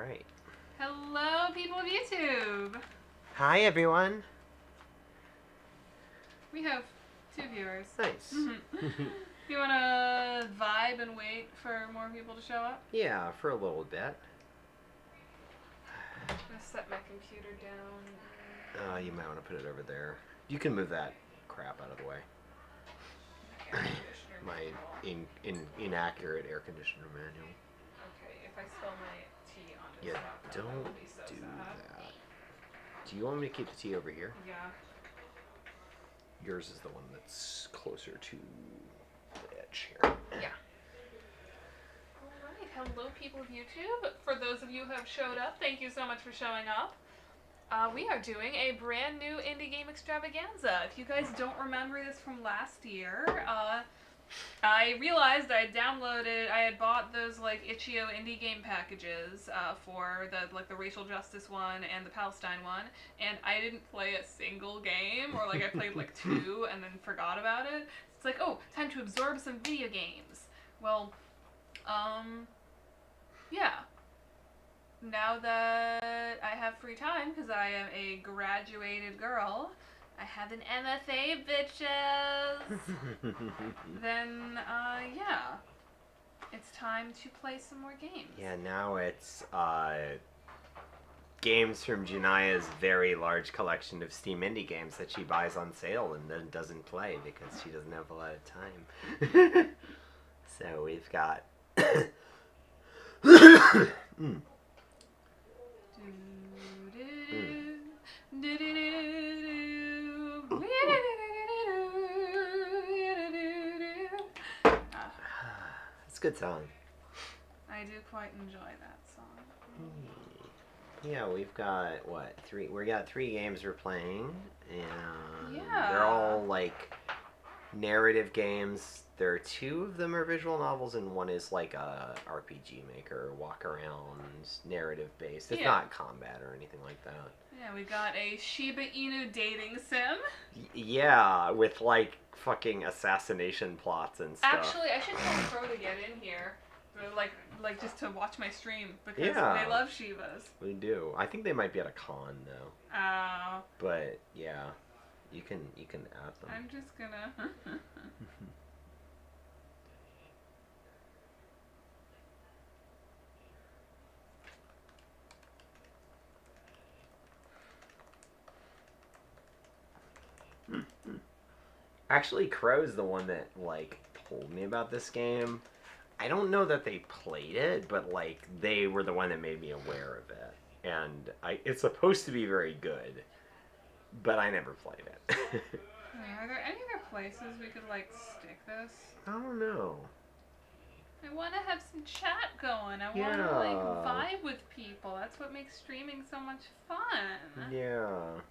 Alright. Hello, people of YouTube. Hi, everyone. We have 2 viewers. Nice. You want to vibe and wait for more people to show up? Yeah, for a little bit. I'm going to set my computer down. You might want to put it over there. You can move that crap out of the way. My inaccurate air conditioner manual. Okay, if I spill my tea on it. Yeah, don't so do sad. that. Do you want me to keep the tea over here? Yeah. Yours is the one that's closer to the edge here. Yeah. Alright, hello people of YouTube. For those of you who have showed up, thank you so much for showing up. We are doing a brand new indie game extravaganza. If you guys don't remember this from last year, I realized I had bought those like itch.io indie game packages for the racial justice one and the Palestine one, and I didn't play a single game, or like I played like 2 and then forgot about it. It's like, oh, time to absorb some video games. Well, yeah. Now that I have free time, because I am a graduated girl, I have an MFA, bitches! Then, yeah. It's time to play some more games. Yeah, now it's, games from Jonaya's very large collection of Steam indie games that she buys on sale and then doesn't play because she doesn't have a lot of time. So we've got... It's a good song. I do quite enjoy that song. Yeah, we've got, what, 3? We got 3 games we're playing, and yeah. They're all, like, narrative games. There are 2 of them are visual novels, and one is, like, a RPG maker, walk-around, narrative-based. It's not combat or anything like that. Yeah, we got a Shiba Inu dating sim. Yeah, with, like, fucking assassination plots and stuff. Actually, I should tell Pro to get in here. Like just to watch my stream, because they love Shivas. We do. I think they might be at a con though. Oh. But yeah, you can add them. I'm just gonna. Actually, Crow's the one that like told me about this game. I don't know that they played it, but like they were the one that made me aware of it. And it's supposed to be very good, but I never played it. Are there any other places we could like stick this? I don't know. I want to have some chat going. I want to like vibe with people. That's what makes streaming so much fun. Yeah.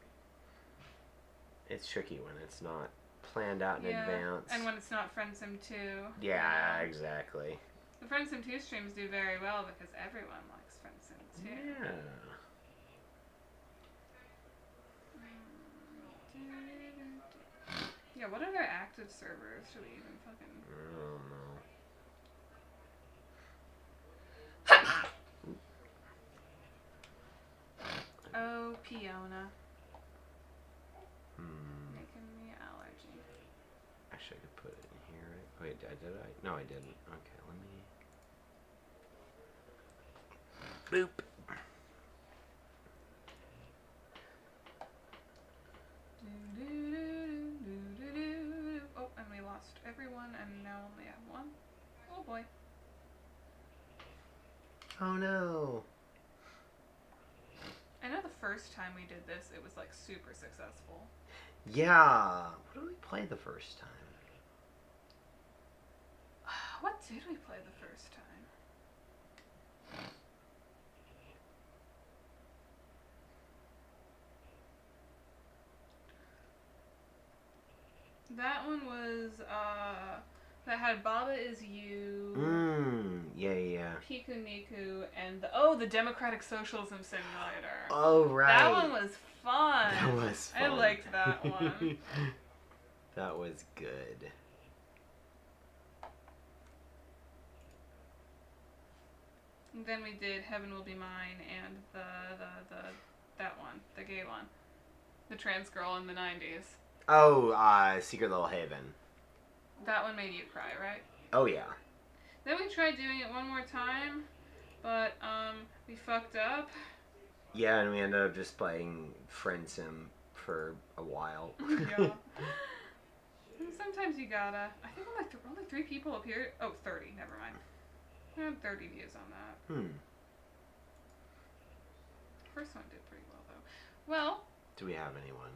It's tricky when it's not planned out in advance. And when it's not FriendSim 2. Yeah, exactly. The FriendSim 2 streams do very well because everyone likes FriendSim 2. Yeah. Yeah, what are their active servers? Should we even fucking... I don't know. Oh, Piona. Making me allergy. Actually, I could put it in here. Wait, did I? No, I didn't. Okay, let me... Boop. Oh, and we lost everyone, and now only have 1. Oh boy. Oh no. I know the first time we did this, it was like super successful. Yeah. What did we play the first time? What did we play the first time? That one was, that had Baba Is You. Yeah. Piku Niku and the Democratic Socialism Simulator. Oh, right. That one was fun. That was fun. I liked that one. That was good. And then we did Heaven Will Be Mine and that one, the gay one. The trans girl in the 90s. Oh, Secret Little Haven. That one made you cry, right? Oh, yeah. Then we tried doing it one more time, but we fucked up. Yeah, and we ended up just playing Friend Sim for a while. Yeah. Sometimes you gotta. I think only 3 people appeared. Oh, 30. Never mind. I had 30 views on that. First one did pretty well, though. Well. Do we have anyone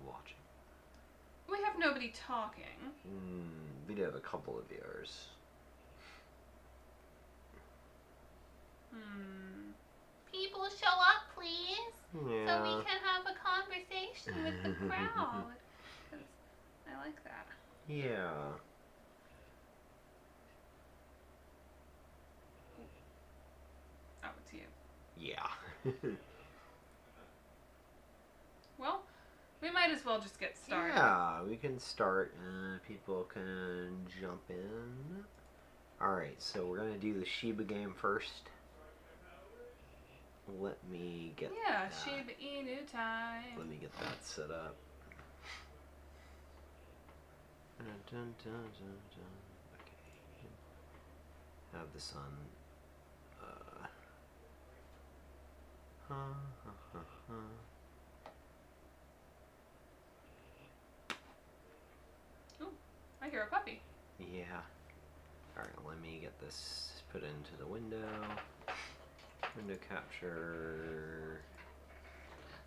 watching? We have nobody talking. We do have a couple of viewers. People show up, please. Yeah. So we can have a conversation with the crowd. 'Cause I like that. Yeah. Oh, it's you. Yeah. Well, we might as well just get started. Yeah, we can start. People can jump in. Alright, so we're going to do the Shiba game first. Let me get Yeah, that. Shiba Inu time. Let me get that set up. Dun, dun, dun, dun. Okay. Have this on. Ooh, I hear a puppy. Yeah. Alright, let me get this put into the window. Window capture.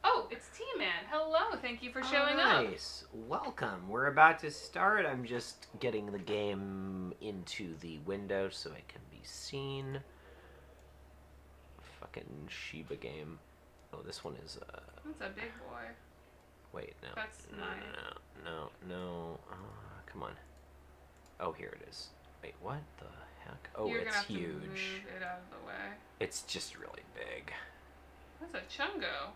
Oh, it's T-Man. Hello, thank you for showing up. Nice. Welcome. We're about to start. I'm just getting the game into the window so it can be seen. Fucking Shiba game. Oh, this one is That's a big boy. Wait, no. That's No. Come on. Oh, here it is. Wait, what the heck? Oh, You're it's gonna have huge. to move it out of the way. It's just really big. That's a chungo.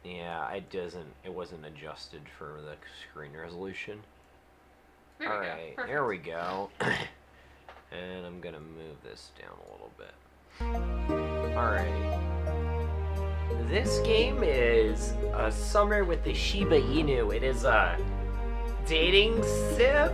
Yeah, it wasn't adjusted for the screen resolution. There we go. Alright, Perfect. there we go. And I'm gonna move this down a little bit. Alright. This game is a Summer with the Shiba Inu. It is a dating sim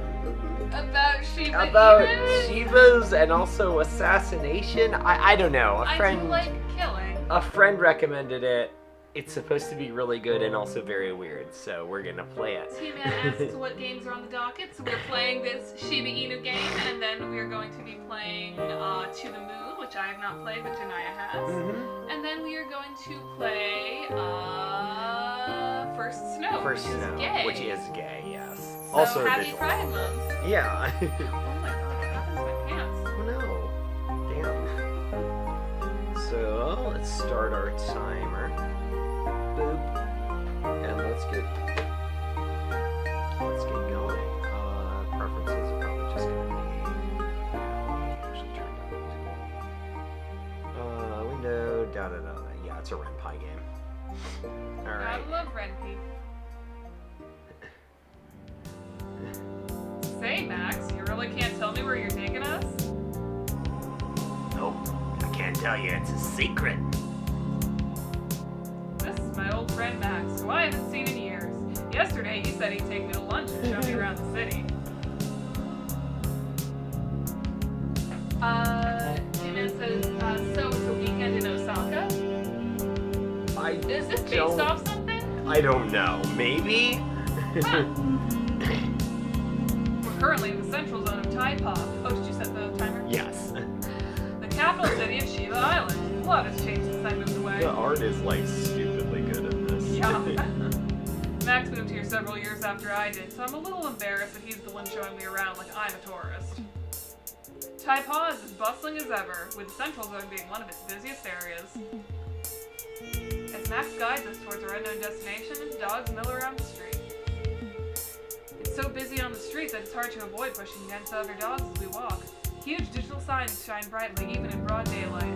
About Shiba about Inus? Shibas and also assassination. I don't know. I do like killing. A friend recommended it. It's supposed to be really good and also very weird, so we're gonna play it. T-Man asks what games are on the docket, so we're playing this Shiba Inu game, and then we're going to be playing To the Moon, which I have not played, but Jonaya has. And then we are going to play First Snow, First which Snow, is gay. which is gay, yes. So Also happy visual. Pride Month. Yeah. Oh my god, what happened to my pants? Oh no. Damn. So let's start our timer. Boop. And let's get going. Preferences are probably just gonna be actually turned on. Window, da da da. Yeah, it's a Ren'Py game. Alright. I love Ren'Py. Say, Max, you really can't tell me where you're taking us? Nope. I can't tell you, it's a secret. This is my old friend Max, who I haven't seen in years. Yesterday, he said he'd take me to lunch and show me around the city. T-Man says, so it's a weekend in Osaka? Is this based off something? I don't know. Maybe? Huh. We're currently in the central zone of Taipa. Oh, did you set the timer? Yes. The capital city of Shiba Island. A lot has changed since I moved away. The art is like stupidly good in this. Yeah. Max moved here several years after I did, so I'm a little embarrassed that he's the one showing me around like I'm a tourist. Taipa is as bustling as ever, with the central zone being one of its busiest areas. As Max guides us towards our unknown destination, dogs mill around the street. It's so busy on the street that it's hard to avoid pushing against other dogs as we walk. Huge digital signs shine brightly, even in broad daylight.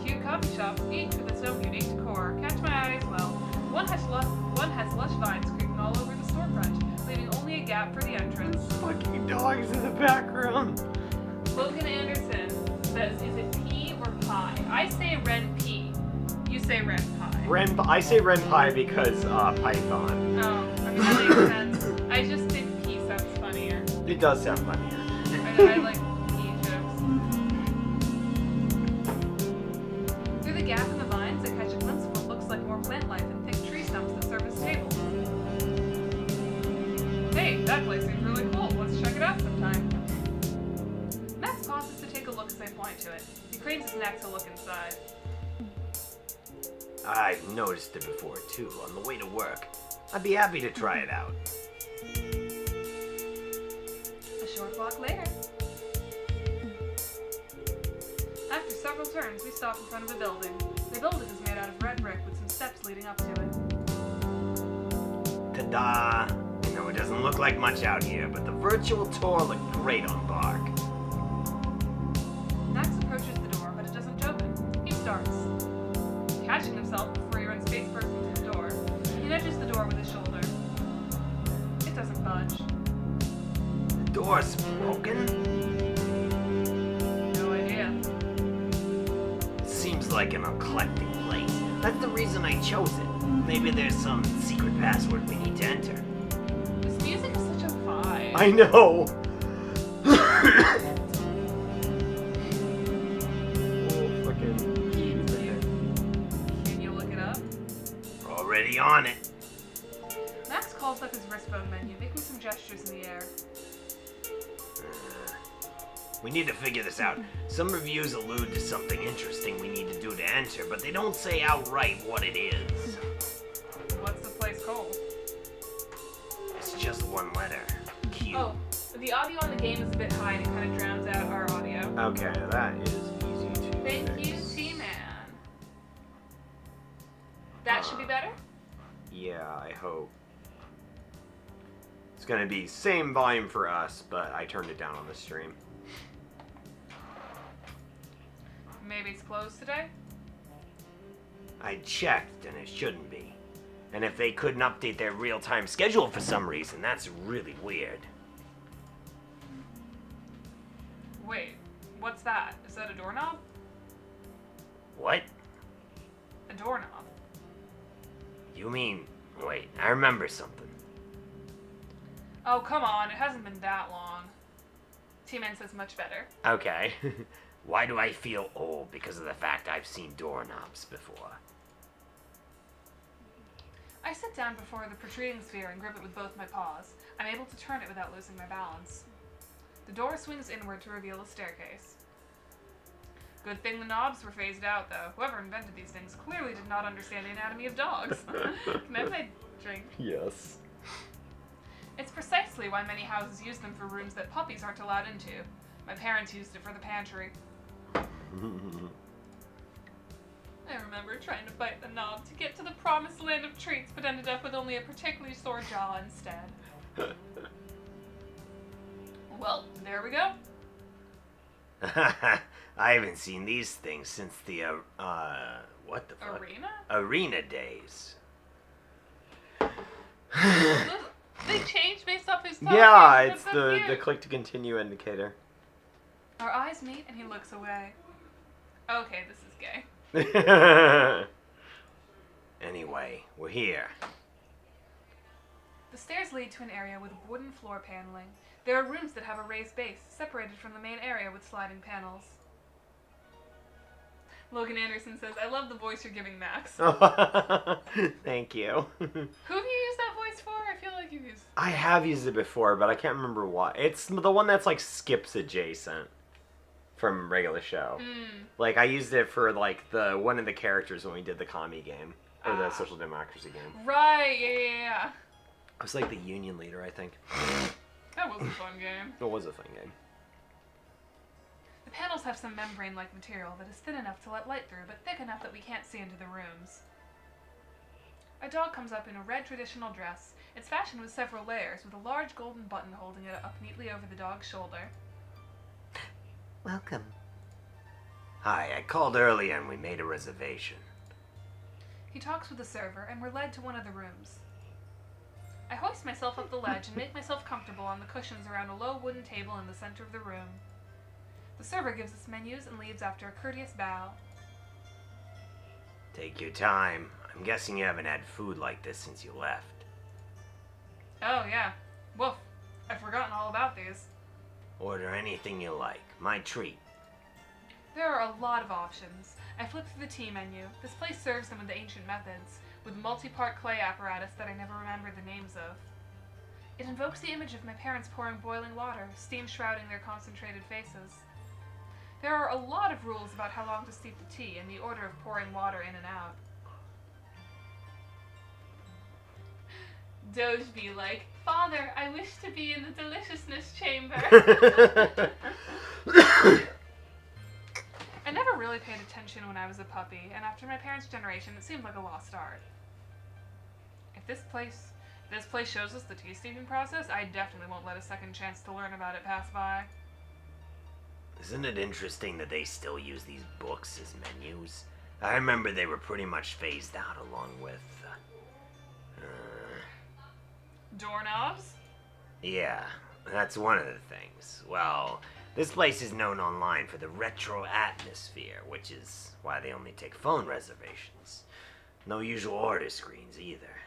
Cute coffee shops, each with its own unique decor, catch my eye as well. One has lush vines creeping all over the storefront, leaving only a gap for the entrance. Fucking dogs in the background. Logan Anderson says, is I say Ren P. You say Ren Pie. I say Ren Pie because Python. Oh, I mean, that makes sense. I just think P sounds funnier. It does sound funnier. I like P jokes. Through the gap in the vines, I catch a glimpse of what looks like more plant life and thick tree stumps that serve as tables. Hey, that place seems really cool. Let's check it out sometime. Max pauses to take a look as I point to it. He cranes his neck to look inside. I've noticed it before, too, on the way to work. I'd be happy to try it out. A short walk later. After several turns, we stop in front of a building. The building is made out of red brick with some steps leading up to it. Ta-da! You know, it doesn't look like much out here, but the virtual tour looked great on Bark. Max approaches the door, but it doesn't open. He starts. Catching himself before he runs face first into the door, he nudges the door with his shoulder. It doesn't budge. The door's broken? No idea. Seems like an eclectic place. That's the reason I chose it. Maybe there's some secret password we need to enter. This music is such a vibe. I know! Can you look it up? Already on it. Max calls up his wristbone menu, making some gestures in the air. We need to figure this out. Some reviews allude to something interesting we need to do to enter, but they don't say outright what it is. What's the place called? It's just one letter. Q. Oh, the audio on the game is a bit high and it kind of drowns out our audio. Okay, that is easy to Thank fix. you, T-Man. That should be better? Yeah, I hope. It's gonna be same volume for us, but I turned it down on the stream. Maybe it's closed today? I checked, and it shouldn't be. And if they couldn't update their real-time schedule for some reason, that's really weird. Wait, what's that? Is that a doorknob? What? A doorknob. You mean... Wait, I remember something. Oh, come on, it hasn't been that long. T-Man says much better. Okay. Why do I feel old? Because of the fact I've seen doorknobs before. I sit down before the protruding sphere and grip it with both my paws. I'm able to turn it without losing my balance. The door swings inward to reveal a staircase. Good thing the knobs were phased out, though. Whoever invented these things clearly did not understand the anatomy of dogs. Can I have my drink? Yes. It's precisely why many houses use them for rooms that puppies aren't allowed into. My parents used it for the pantry. I remember trying to bite the knob to get to the promised land of treats, but ended up with only a particularly sore jaw instead. Well, there we go. I haven't seen these things since the, what the fuck? Arena? Arena days. They change based off his talking. Yeah, That's it's so the cute. click to continue indicator. Our eyes meet and he looks away. Okay, this is gay. Anyway, we're here. The stairs lead to an area with wooden floor paneling. There are rooms that have a raised base, separated from the main area with sliding panels. Logan Anderson says, I love the voice you're giving Max. Thank you. Who have you used that voice for? I feel like you've used... I have used it before, but I can't remember why. It's the one that's like Skips adjacent from regular show. Like I used it for like the one of the characters when we did the commie game or the social democracy game. Right, yeah. I was like the union leader, I think. That was a fun game. It was a fun game. The panels have some membrane-like material that is thin enough to let light through, but thick enough that we can't see into the rooms. A dog comes up in a red traditional dress. It's fashioned with several layers, with a large golden button holding it up neatly over the dog's shoulder. Welcome. Hi, I called earlier and we made a reservation. He talks with the server, and we're led to one of the rooms. I hoist myself up the ledge and make myself comfortable on the cushions around a low wooden table in the center of the room. The server gives us menus and leaves after a courteous bow. Take your time. I'm guessing you haven't had food like this since you left. Oh, yeah. Woof. I've forgotten all about these. Order anything you like. My treat. There are a lot of options. I flipped through the tea menu. This place serves them with the ancient methods, with multi-part clay apparatus that I never remember the names of. It invokes the image of my parents pouring boiling water, steam shrouding their concentrated faces. There are a lot of rules about how long to steep the tea and the order of pouring water in and out. Doge be like, "Father, I wish to be in the deliciousness chamber." I never really paid attention when I was a puppy, and after my parents' generation, it seemed like a lost art. If this place shows us the tea steeping process, I definitely won't let a second chance to learn about it pass by. Isn't it interesting that they still use these books as menus? I remember they were pretty much phased out along with... Doorknobs? Yeah, that's one of the things. Well, this place is known online for the retro atmosphere, which is why they only take phone reservations. No usual order screens either.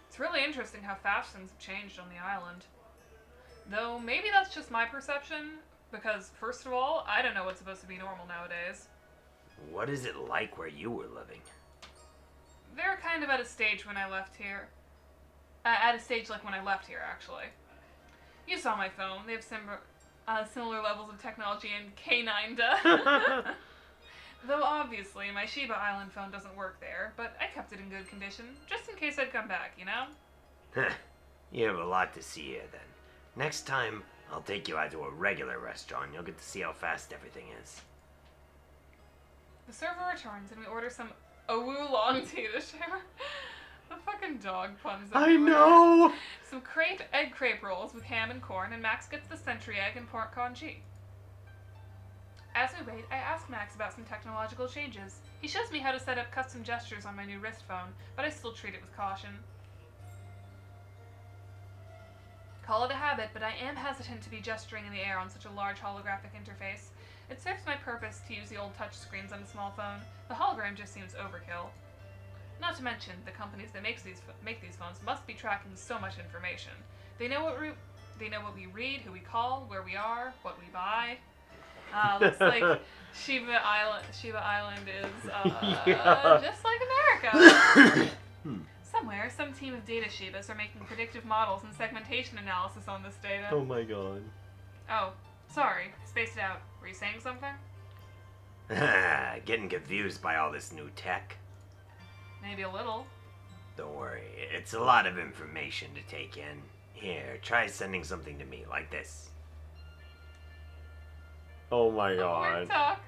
It's really interesting how fast things have changed on the island. Though maybe that's just my perception, because first of all, I don't know what's supposed to be normal nowadays. What is it like where you were living? They're kind of at a stage when I left here. At a stage like when I left here, actually. You saw my phone. They have similar levels of technology in K9. Though obviously, my Shiba Island phone doesn't work there, but I kept it in good condition, just in case I'd come back, you know? You have a lot to see here, then. Next time, I'll take you out to a regular restaurant. You'll get to see how fast everything is. The server returns, and we order some oolong tea to share. The fucking dog puns everywhere. I know! Some egg crepe rolls with ham and corn, and Max gets the century egg and pork congee. As we wait, I ask Max about some technological changes. He shows me how to set up custom gestures on my new wrist phone, but I still treat it with caution. Call it a habit, but I am hesitant to be gesturing in the air on such a large holographic interface. It serves my purpose to use the old touchscreens on a small phone. The hologram just seems overkill. Not to mention, the companies that make these phones must be tracking so much information. They know what we read, who we call, where we are, what we buy. Looks like Shiba Island is Yeah. just like America. Somewhere, some team of data Shibas are making predictive models and segmentation analysis on this data. Oh my god. Oh, sorry, spaced it out. Were you saying something? Getting confused by all this new tech. Maybe a little. Don't worry, it's a lot of information to take in. Here, try sending something to me, like this. Oh my god. Talk.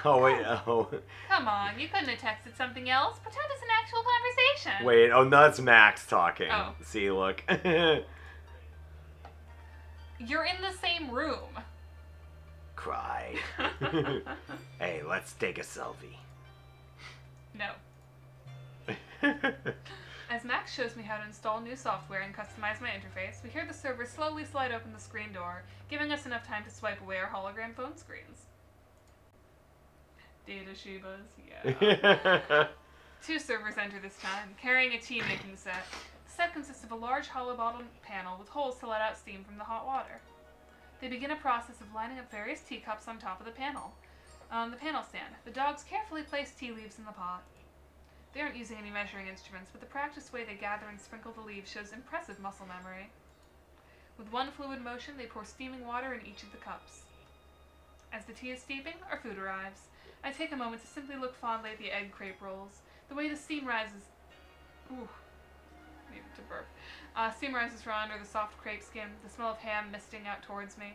Oh wait, oh. Come on, you couldn't have texted something else. Pretend it's an actual conversation. Wait, oh no, that's Max talking. Oh. See, look. You're in the same room. Cry. Hey, let's take a selfie. No. As Max shows me how to install new software and customize my interface, we hear the server slowly slide open the screen door, giving us enough time to swipe away our hologram phone screens. Data Shibas, yeah. 2 servers enter this time, carrying a tea-making set. The set consists of a large hollow bottom panel with holes to let out steam from the hot water. They begin a process of lining up various teacups on top of the panel. On the panel stand, the dogs carefully place tea leaves in the pot. They aren't using any measuring instruments, but the practiced way they gather and sprinkle the leaves shows impressive muscle memory. With one fluid motion, they pour steaming water in each of the cups. As the tea is steeping, our food arrives. I take a moment to simply look fondly at the egg crepe rolls. The way the steam rises... Ooh. Needed to burp. Steam rises from under the soft crepe skin, the smell of ham misting out towards me.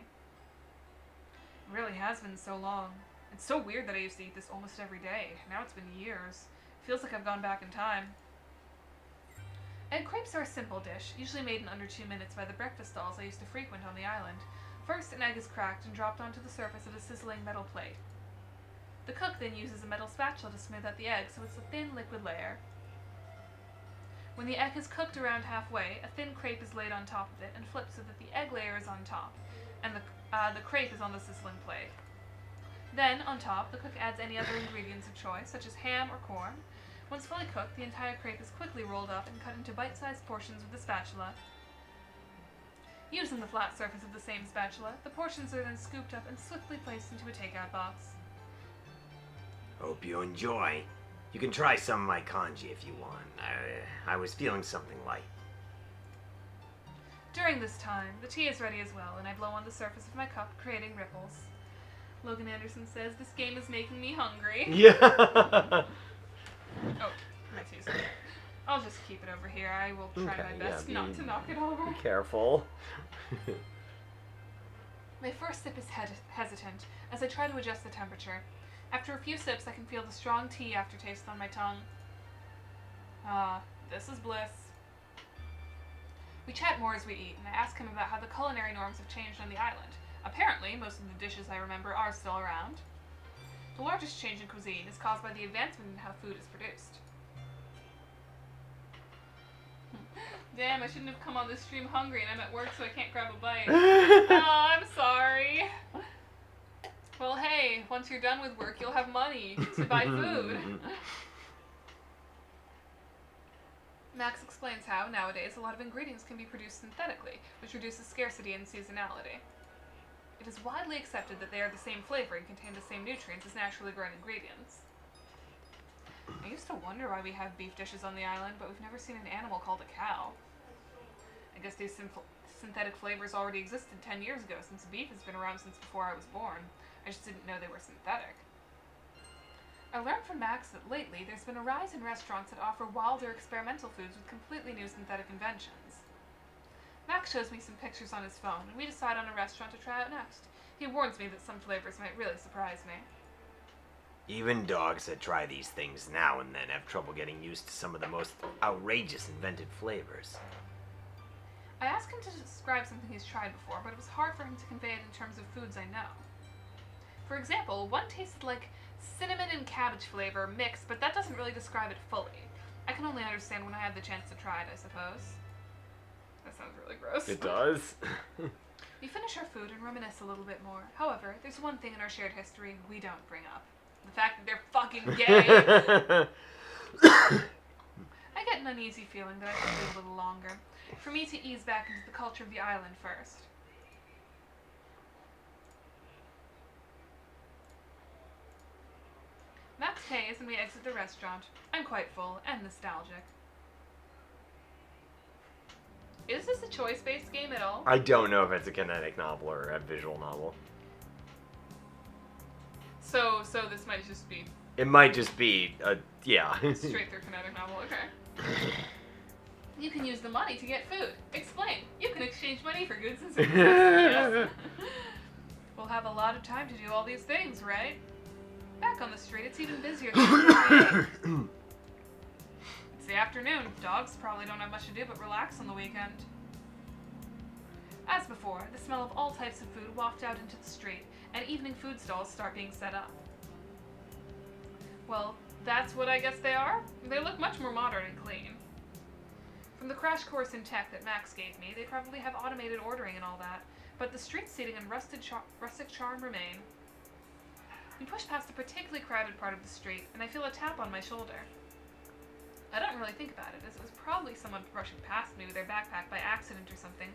It really has been so long. It's so weird that I used to eat this almost every day. Now it's been years. Feels like I've gone back in time. Egg crepes are a simple dish, usually made in under 2 minutes by the breakfast stalls I used to frequent on the island. First, an egg is cracked and dropped onto the surface of a sizzling metal plate. The cook then uses a metal spatula to smooth out the egg so it's a thin liquid layer. When the egg is cooked around halfway, a thin crepe is laid on top of it and flipped so that the egg layer is on top, and the crepe is on the sizzling plate. Then, on top, the cook adds any other ingredients of choice, such as ham or corn. Once fully cooked, the entire crepe is quickly rolled up and cut into bite-sized portions with a spatula. Using the flat surface of the same spatula, the portions are then scooped up and swiftly placed into a takeout box. Hope you enjoy. You can try some of my kanji if you want. I was feeling something light. During this time, the tea is ready as well, and I blow on the surface of my cup, creating ripples. Logan Anderson says, "This game is making me hungry." Yeah. Oh, my tea's okay. I'll just keep it over here. I will try my best not to knock it over. Be careful. My first sip is hesitant, as I try to adjust the temperature. After a few sips, I can feel the strong tea aftertaste on my tongue. Ah, this is bliss. We chat more as we eat, and I ask him about how the culinary norms have changed on the island. Apparently, most of the dishes I remember are still around. The largest change in cuisine is caused by the advancement in how food is produced. Damn, I shouldn't have come on this stream hungry and I'm at work so I can't grab a bite. Oh, I'm sorry. Well, hey, once you're done with work, you'll have money to buy food. Max explains how, nowadays, a lot of ingredients can be produced synthetically, which reduces scarcity and seasonality. It is widely accepted that they are the same flavor and contain the same nutrients as naturally grown ingredients. I used to wonder why we have beef dishes on the island, but we've never seen an animal called a cow. I guess these synthetic flavors already existed 10 years ago, since beef has been around since before I was born. I just didn't know they were synthetic. I learned from Max that lately there's been a rise in restaurants that offer wilder experimental foods with completely new synthetic inventions. Max shows me some pictures on his phone, and we decide on a restaurant to try out next. He warns me that some flavors might really surprise me. Even dogs that try these things now and then have trouble getting used to some of the most outrageous invented flavors. I asked him to describe something he's tried before, but it was hard for him to convey it in terms of foods I know. For example, one tasted like cinnamon and cabbage flavor mixed, but that doesn't really describe it fully. I can only understand when I have the chance to try it, I suppose. That sounds really gross. It does. We finish our food and reminisce a little bit more. However, there's one thing in our shared history we don't bring up. The fact that they're fucking gay. I get an uneasy feeling that I should wait a little longer, for me to ease back into the culture of the island first. Max pays and we exit the restaurant. I'm quite full and nostalgic. Is this a choice-based game at all? I don't know if it's a kinetic novel or a visual novel. So this might just be... It might just be yeah. Straight through kinetic novel, okay. You can use the money to get food. Explain. You can exchange money for goods and services. Yes. We'll have a lot of time to do all these things, right? Back on the street, it's even busier than It's the afternoon. Dogs probably don't have much to do but relax on the weekend. As before, the smell of all types of food waft out into the street, and evening food stalls start being set up. Well, that's what I guess they are. They look much more modern and clean. From the crash course in tech that Max gave me, they probably have automated ordering and all that, but the street seating and rustic charm remain. We push past a particularly crowded part of the street, and I feel a tap on my shoulder. I don't really think about it, as it was probably someone brushing past me with their backpack by accident or something.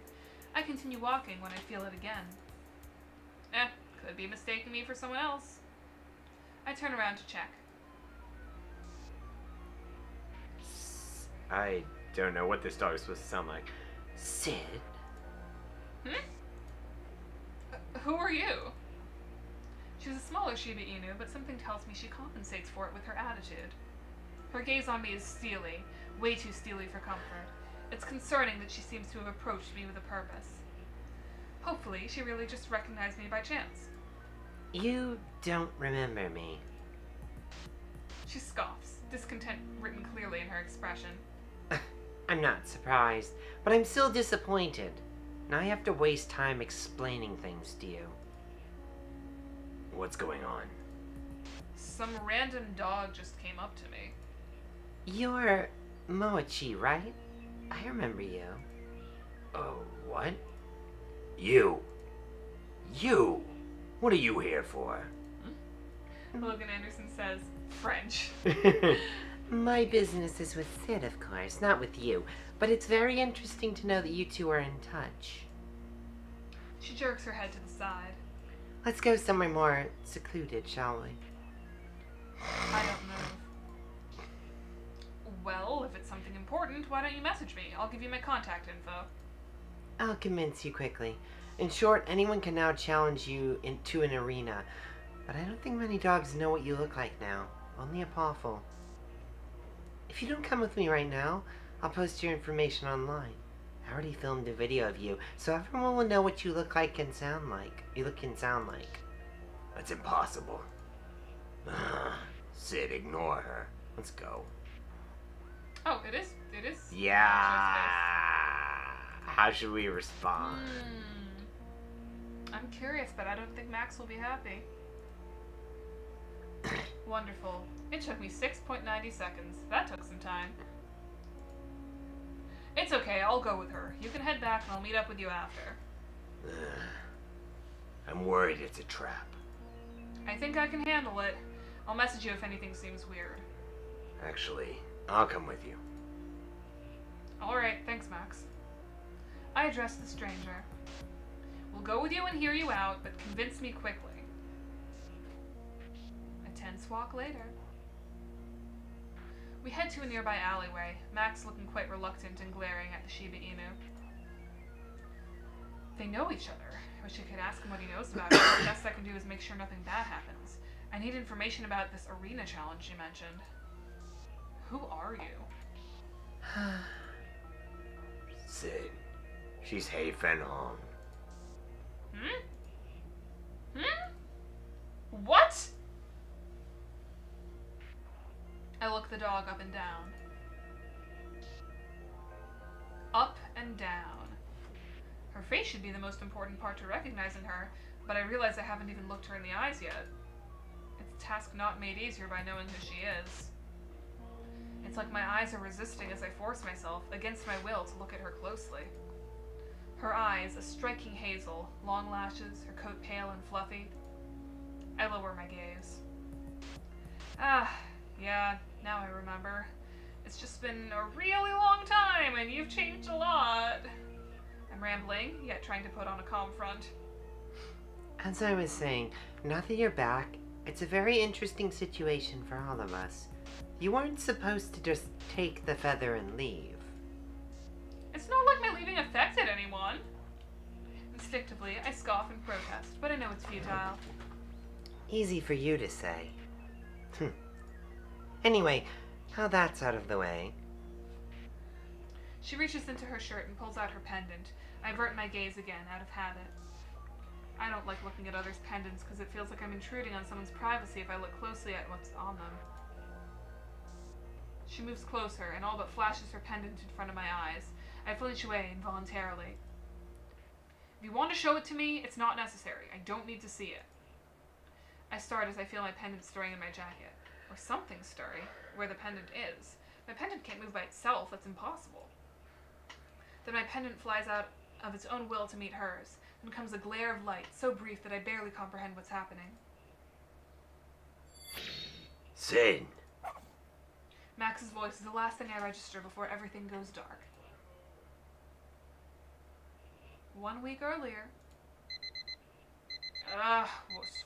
I continue walking when I feel it again. Could be mistaking me for someone else. I turn around to check. I don't know what this dog is supposed to sound like. Sid? Who are you? She's a smaller Shiba Inu, but something tells me she compensates for it with her attitude. Her gaze on me is steely, way too steely for comfort. It's concerning that she seems to have approached me with a purpose. Hopefully, she really just recognized me by chance. You don't remember me. She scoffs, discontent written clearly in her expression. I'm not surprised, but I'm still disappointed. Now I have to waste time explaining things to you. What's going on? Some random dog just came up to me. You're Moichi, right? I remember you. Oh, what? You! What are you here for? Logan Anderson says, French. My business is with Sid, of course, not with you. But it's very interesting to know that you two are in touch. She jerks her head to the side. Let's go somewhere more secluded, shall we? I don't know. Well, if it's something important, why don't you message me? I'll give you my contact info. I'll convince you quickly. In short, anyone can now challenge you into an arena. But I don't think many dogs know what you look like now. Only a pawful. If you don't come with me right now, I'll post your information online. I already filmed a video of you, so everyone will know what you look like and sound like. That's impossible. Sid, ignore her. Let's go. Oh, it is? It is? Yeah. How should we respond? I'm curious, but I don't think Max will be happy. Wonderful. It took me 6.90 seconds. That took some time. It's okay, I'll go with her. You can head back and I'll meet up with you after. I'm worried it's a trap. I think I can handle it. I'll message you if anything seems weird. Actually, I'll come with you. Alright, thanks, Max. I addressed the stranger. We'll go with you and hear you out, but convince me quickly. A tense walk later. We head to a nearby alleyway, Max looking quite reluctant and glaring at the Shiba Inu. They know each other. I wish I could ask him what he knows about it. The best I can do is make sure nothing bad happens. I need information about this arena challenge you mentioned. Who are you? Sid. She's Hei Fen Hong. What? I look the dog up and down. Up and down. Her face should be the most important part to recognizing her, but I realize I haven't even looked her in the eyes yet. It's a task not made easier by knowing who she is. It's like my eyes are resisting as I force myself, against my will, to look at her closely. Her eyes, a striking hazel, long lashes, her coat pale and fluffy. I lower my gaze. Yeah, now I remember. It's just been a really long time, and you've changed a lot. I'm rambling, yet trying to put on a calm front. As I was saying, now that you're back, it's a very interesting situation for all of us. You weren't supposed to just take the feather and leave. It's not like my leaving affected anyone. Instinctively, I scoff and protest, but I know it's futile. Easy for you to say. Anyway, now that's out of the way. She reaches into her shirt and pulls out her pendant. I avert my gaze again, out of habit. I don't like looking at others' pendants because it feels like I'm intruding on someone's privacy if I look closely at what's on them. She moves closer and all but flashes her pendant in front of my eyes. I flinch away involuntarily. If you want to show it to me, it's not necessary. I don't need to see it. I start as I feel my pendant stirring in my jacket. Or something stirring, where the pendant is. My pendant can't move by itself, that's impossible. Then my pendant flies out of its own will to meet hers. Then comes a glare of light, so brief that I barely comprehend what's happening. Sid. Max's voice is the last thing I register before everything goes dark. 1 week earlier.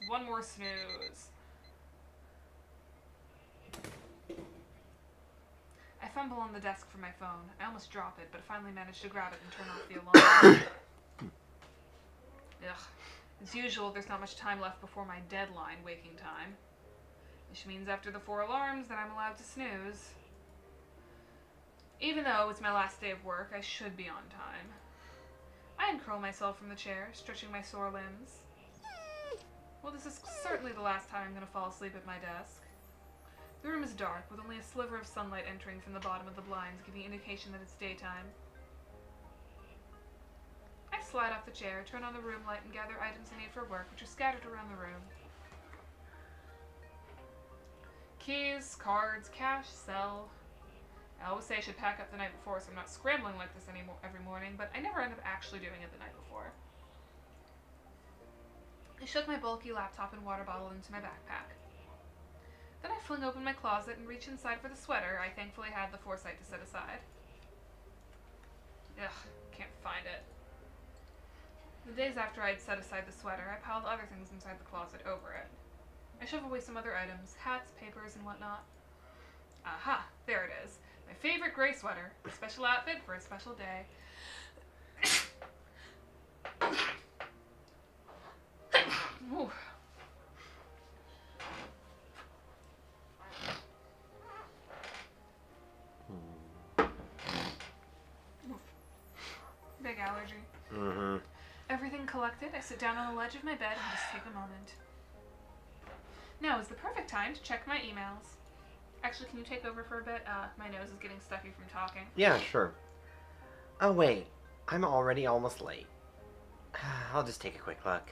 One more snooze. I fumble on the desk for my phone. I almost drop it, but finally manage to grab it and turn off the alarm. Ugh. As usual, there's not much time left before my deadline waking time. Which means after the 4 alarms that I'm allowed to snooze. Even though it's my last day of work, I should be on time. I uncurl myself from the chair, stretching my sore limbs. Well, this is certainly the last time I'm going to fall asleep at my desk. The room is dark, with only a sliver of sunlight entering from the bottom of the blinds, giving indication that it's daytime. I slide off the chair, turn on the room light, and gather items I need for work, which are scattered around the room. Keys, cards, cash, cell. I always say I should pack up the night before so I'm not scrambling like this every morning, but I never end up actually doing it the night before. I shook my bulky laptop and water bottle into my backpack. Then I fling open my closet and reach inside for the sweater I thankfully had the foresight to set aside. Ugh, can't find it. The days after I'd set aside the sweater, I piled other things inside the closet over it. I shove away some other items, hats, papers, and whatnot. Aha, there it is. My favorite gray sweater. A special outfit for a special day. Ooh. Big allergy. Mm-hmm. Everything collected, I sit down on the ledge of my bed and just take a moment. Now is the perfect time to check my emails. Actually, can you take over for a bit? My nose is getting stuffy from talking. Yeah, sure. Oh, wait. I'm already almost late. I'll just take a quick look.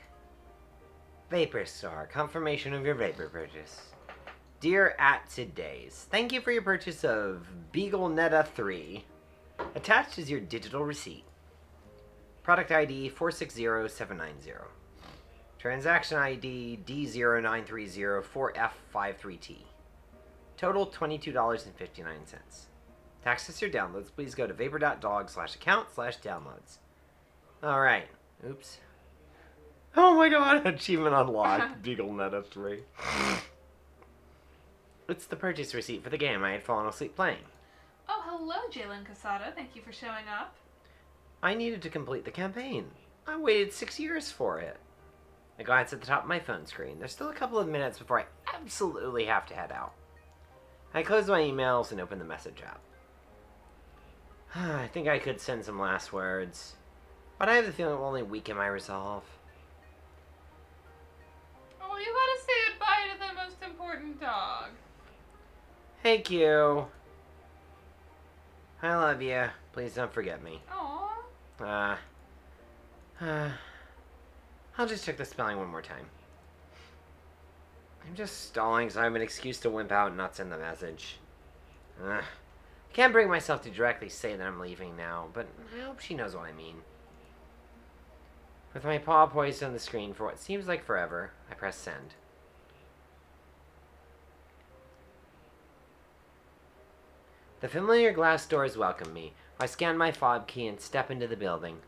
Vapor Store. Confirmation of your vapor purchase. Dear @SidDays, thank you for your purchase of Beagle Netta 3. Attached is your digital receipt. Product ID 460790. Transaction ID D09304F53T. Total $22.59. To access your downloads, please go to vapor.dog/account/downloads. Alright. Oops. Oh my god, achievement unlocked. Beagle Netta 3. It's the purchase receipt for the game I had fallen asleep playing. Oh, hello, Jalen Casada. Thank you for showing up. I needed to complete the campaign. I waited 6 years for it. I glance at the top of my phone screen. There's still a couple of minutes before I absolutely have to head out. I close my emails and open the message app. I think I could send some last words, but I have the feeling it will only weaken my resolve. Oh, you gotta say goodbye to the most important dog. Hey, Q. I love you. Please don't forget me. Aww. I'll just check the spelling one more time. I'm just stalling so I have an excuse to wimp out and not send the message. I can't bring myself to directly say that I'm leaving now, but I hope she knows what I mean. With my paw poised on the screen for what seems like forever, I press send. The familiar glass doors welcome me. I scan my fob key and step into the building.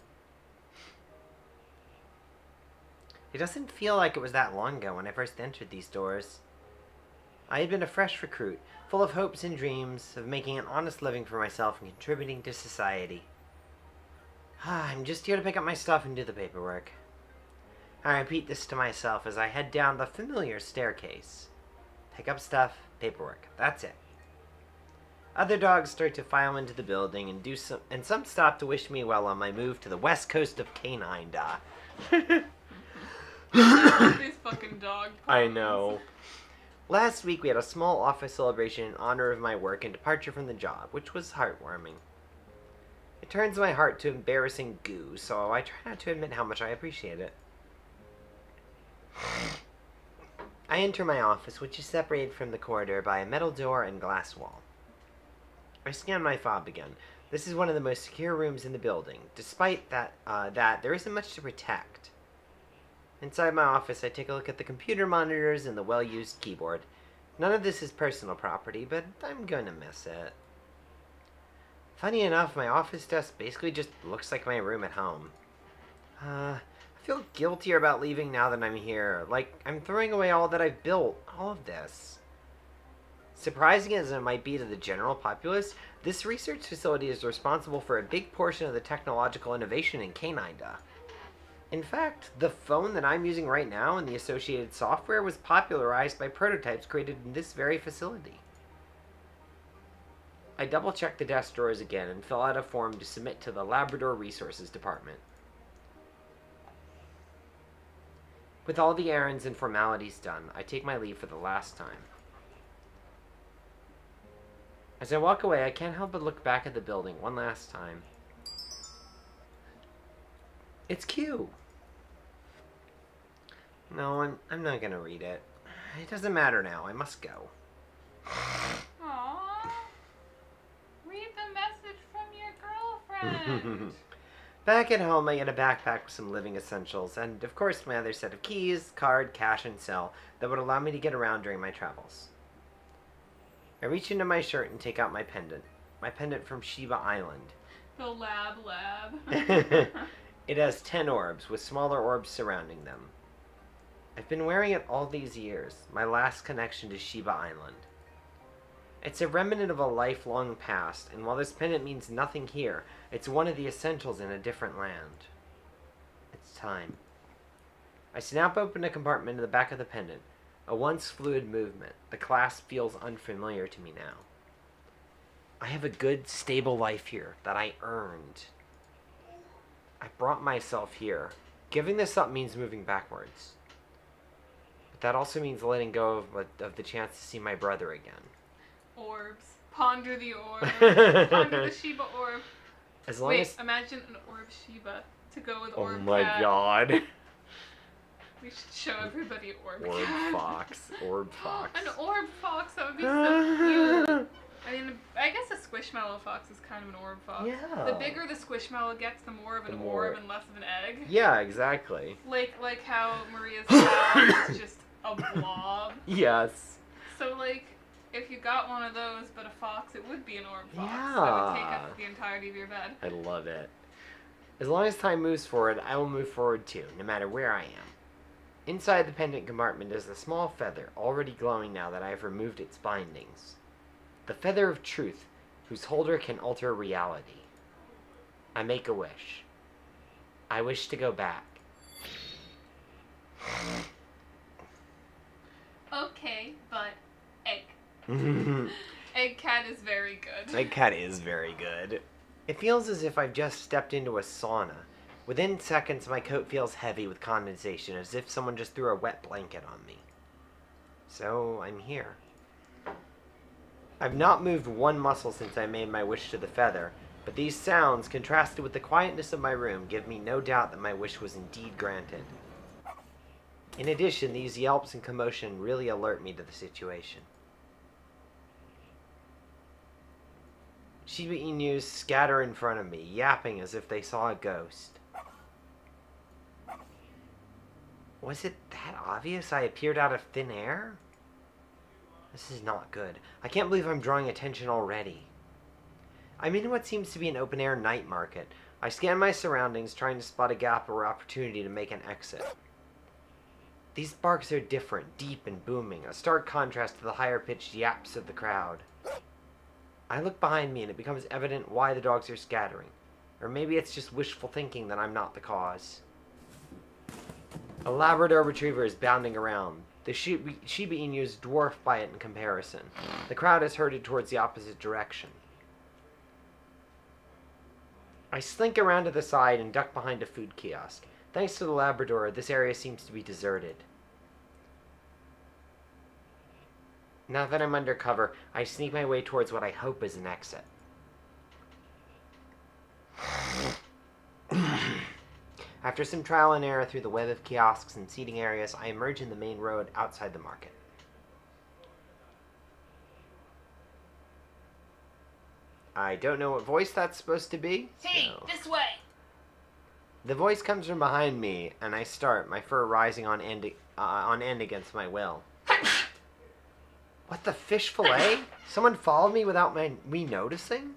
It doesn't feel like it was that long ago when I first entered these doors. I had been a fresh recruit, full of hopes and dreams of making an honest living for myself and contributing to society. I'm just here to pick up my stuff and do the paperwork. I repeat this to myself as I head down the familiar staircase. Pick up stuff, paperwork. That's it. Other dogs start to file into the building and some stop to wish me well on my move to the west coast of Canine. These fucking dog puns. I know. Last week we had a small office celebration in honor of my work and departure from the job, which was heartwarming. It turns my heart to embarrassing goo, so I try not to admit how much I appreciate it. I enter my office, which is separated from the corridor by a metal door and glass wall. I scan my fob again. This is one of the most secure rooms in the building. Despite that, there isn't much to protect. Inside my office, I take a look at the computer monitors and the well-used keyboard. None of this is personal property, but I'm gonna miss it. Funny enough, my office desk basically just looks like my room at home. I feel guiltier about leaving now that I'm here. Like, I'm throwing away all that I've built. All of this. Surprising as it might be to the general populace, this research facility is responsible for a big portion of the technological innovation in Canine. In fact, the phone that I'm using right now and the associated software was popularized by prototypes created in this very facility. I double-check the desk drawers again and fill out a form to submit to the Labrador Resources Department. With all the errands and formalities done, I take my leave for the last time. As I walk away, I can't help but look back at the building one last time. It's Q. No, I'm not gonna read it. It doesn't matter now. I must go. Aww. Read the message from your girlfriend. Back at home, I get a backpack with some living essentials, and of course my other set of keys, card, cash, and cell that would allow me to get around during my travels. I reach into my shirt and take out my pendant. My pendant from Shiba Island. The lab. It has 10 orbs, with smaller orbs surrounding them. I've been wearing it all these years, my last connection to Shiba Island. It's a remnant of a lifelong past, and while this pendant means nothing here, it's one of the essentials in a different land. It's time. I snap open a compartment in the back of the pendant. A once fluid movement. The clasp feels unfamiliar to me now. I have a good, stable life here that I earned. I brought myself here. Giving this up means moving backwards. But that also means letting go of the chance to see my brother again. Orbs. Ponder the orb. Ponder the Shiba orb. As long Wait, as... imagine an orb Shiba to go with Oh orb my cat. God. We should show everybody orb Orb cat. fox. Orb fox. An orb fox, that would be so cute. I mean, I guess a squishmallow fox is kind of an orb fox. Yeah. The bigger the squishmallow gets, the more of an orb and less of an egg. Yeah, exactly. Like how Maria's cow is just a blob. Yes. So, like, if you got one of those but a fox, it would be an orb fox. Yeah. That would take up the entirety of your bed. I love it. As long as time moves forward, I will move forward too, no matter where I am. Inside the pendant compartment is a small feather, already glowing now that I have removed its bindings. The feather of truth, whose holder can alter reality. I make a wish. I wish to go back. Okay, but egg. Egg cat is very good. Egg cat is very good. It feels as if I've just stepped into a sauna. Within seconds, my coat feels heavy with condensation, as if someone just threw a wet blanket on me. So, I'm here. I've not moved one muscle since I made my wish to the feather, but these sounds, contrasted with the quietness of my room, give me no doubt that my wish was indeed granted. In addition, these yelps and commotion really alert me to the situation. Shiba Inus scatter in front of me, yapping as if they saw a ghost. Was it that obvious I appeared out of thin air? This is not good. I can't believe I'm drawing attention already. I'm in what seems to be an open-air night market. I scan my surroundings, trying to spot a gap or opportunity to make an exit. These barks are different, deep and booming, a stark contrast to the higher-pitched yaps of the crowd. I look behind me and it becomes evident why the dogs are scattering. Or maybe it's just wishful thinking that I'm not the cause. A Labrador Retriever is bounding around. The Shiba Inu is dwarfed by it in comparison. The crowd is herded towards the opposite direction. I slink around to the side and duck behind a food kiosk. Thanks to the Labrador, this area seems to be deserted. Now that I'm under cover, I sneak my way towards what I hope is an exit. After some trial and error through the web of kiosks and seating areas, I emerge in the main road outside the market. I don't know what voice that's supposed to be. Hey, so. this way! The voice comes from behind me, and I start, my fur rising on end against my will. What the fish fillet? Someone followed me without me noticing?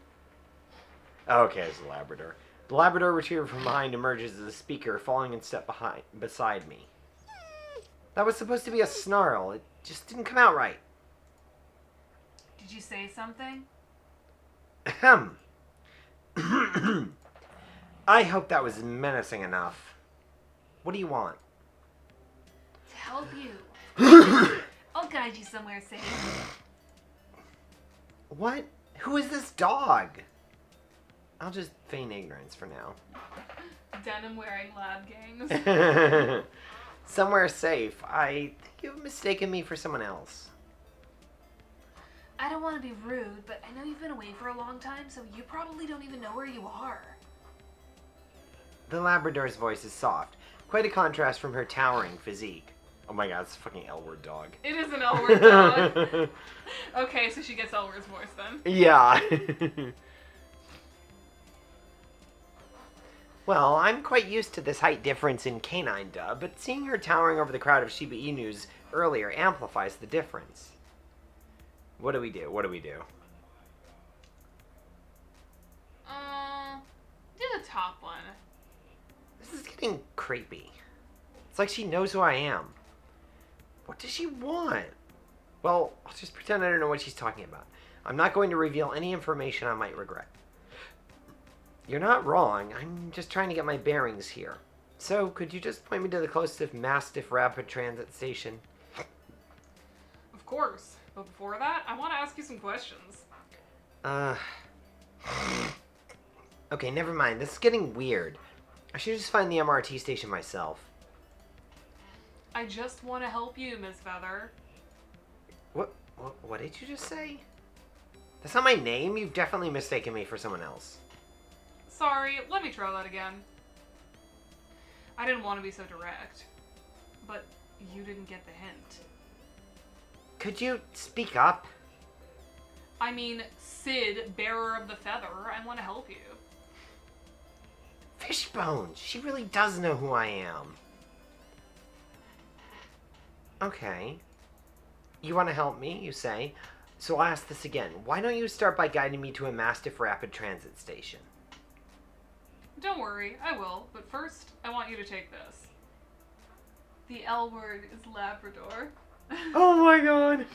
Okay, it's a Labrador. The Labrador Retriever from behind emerges as a speaker, falling in step beside me. That was supposed to be a snarl. It just didn't come out right. Did you say something? Ahem. I hope that was menacing enough. What do you want? To help you. I'll guide you somewhere safe. What? Who is this dog? I'll just feign ignorance for now. Denim wearing lab gangs. Somewhere safe. I think you've mistaken me for someone else. I don't want to be rude, but I know you've been away for a long time, so you probably don't even know where you are. The Labrador's voice is soft, quite a contrast from her towering physique. Oh my god, it's a fucking L-word dog. It is an L-word dog. Okay, so she gets L-word's voice then. Yeah. Well, I'm quite used to this height difference in canine dub, but seeing her towering over the crowd of Shiba Inus earlier amplifies the difference. What do we do? What do we do? Do the top one. This is getting creepy. It's like she knows who I am. What does she want? Well, I'll just pretend I don't know what she's talking about. I'm not going to reveal any information I might regret. You're not wrong. I'm just trying to get my bearings here. So, could you just point me to the closest Mastiff Rapid Transit station? Of course. But before that, I want to ask you some questions. Okay, never mind. This is getting weird. I should just find the MRT station myself. I just want to help you, Miss Feather. What did you just say? That's not my name. You've definitely mistaken me for someone else. Sorry, let me try that again. I didn't want to be so direct. But you didn't get the hint. Could you speak up? I mean, Sid, bearer of the feather, I want to help you. Fishbones! She really does know who I am. Okay. You want to help me, you say? So I'll ask this again. Why don't you start by guiding me to a Mastiff Rapid Transit station? Don't worry, I will. But first, I want you to take this. The L word is Labrador. Oh my god!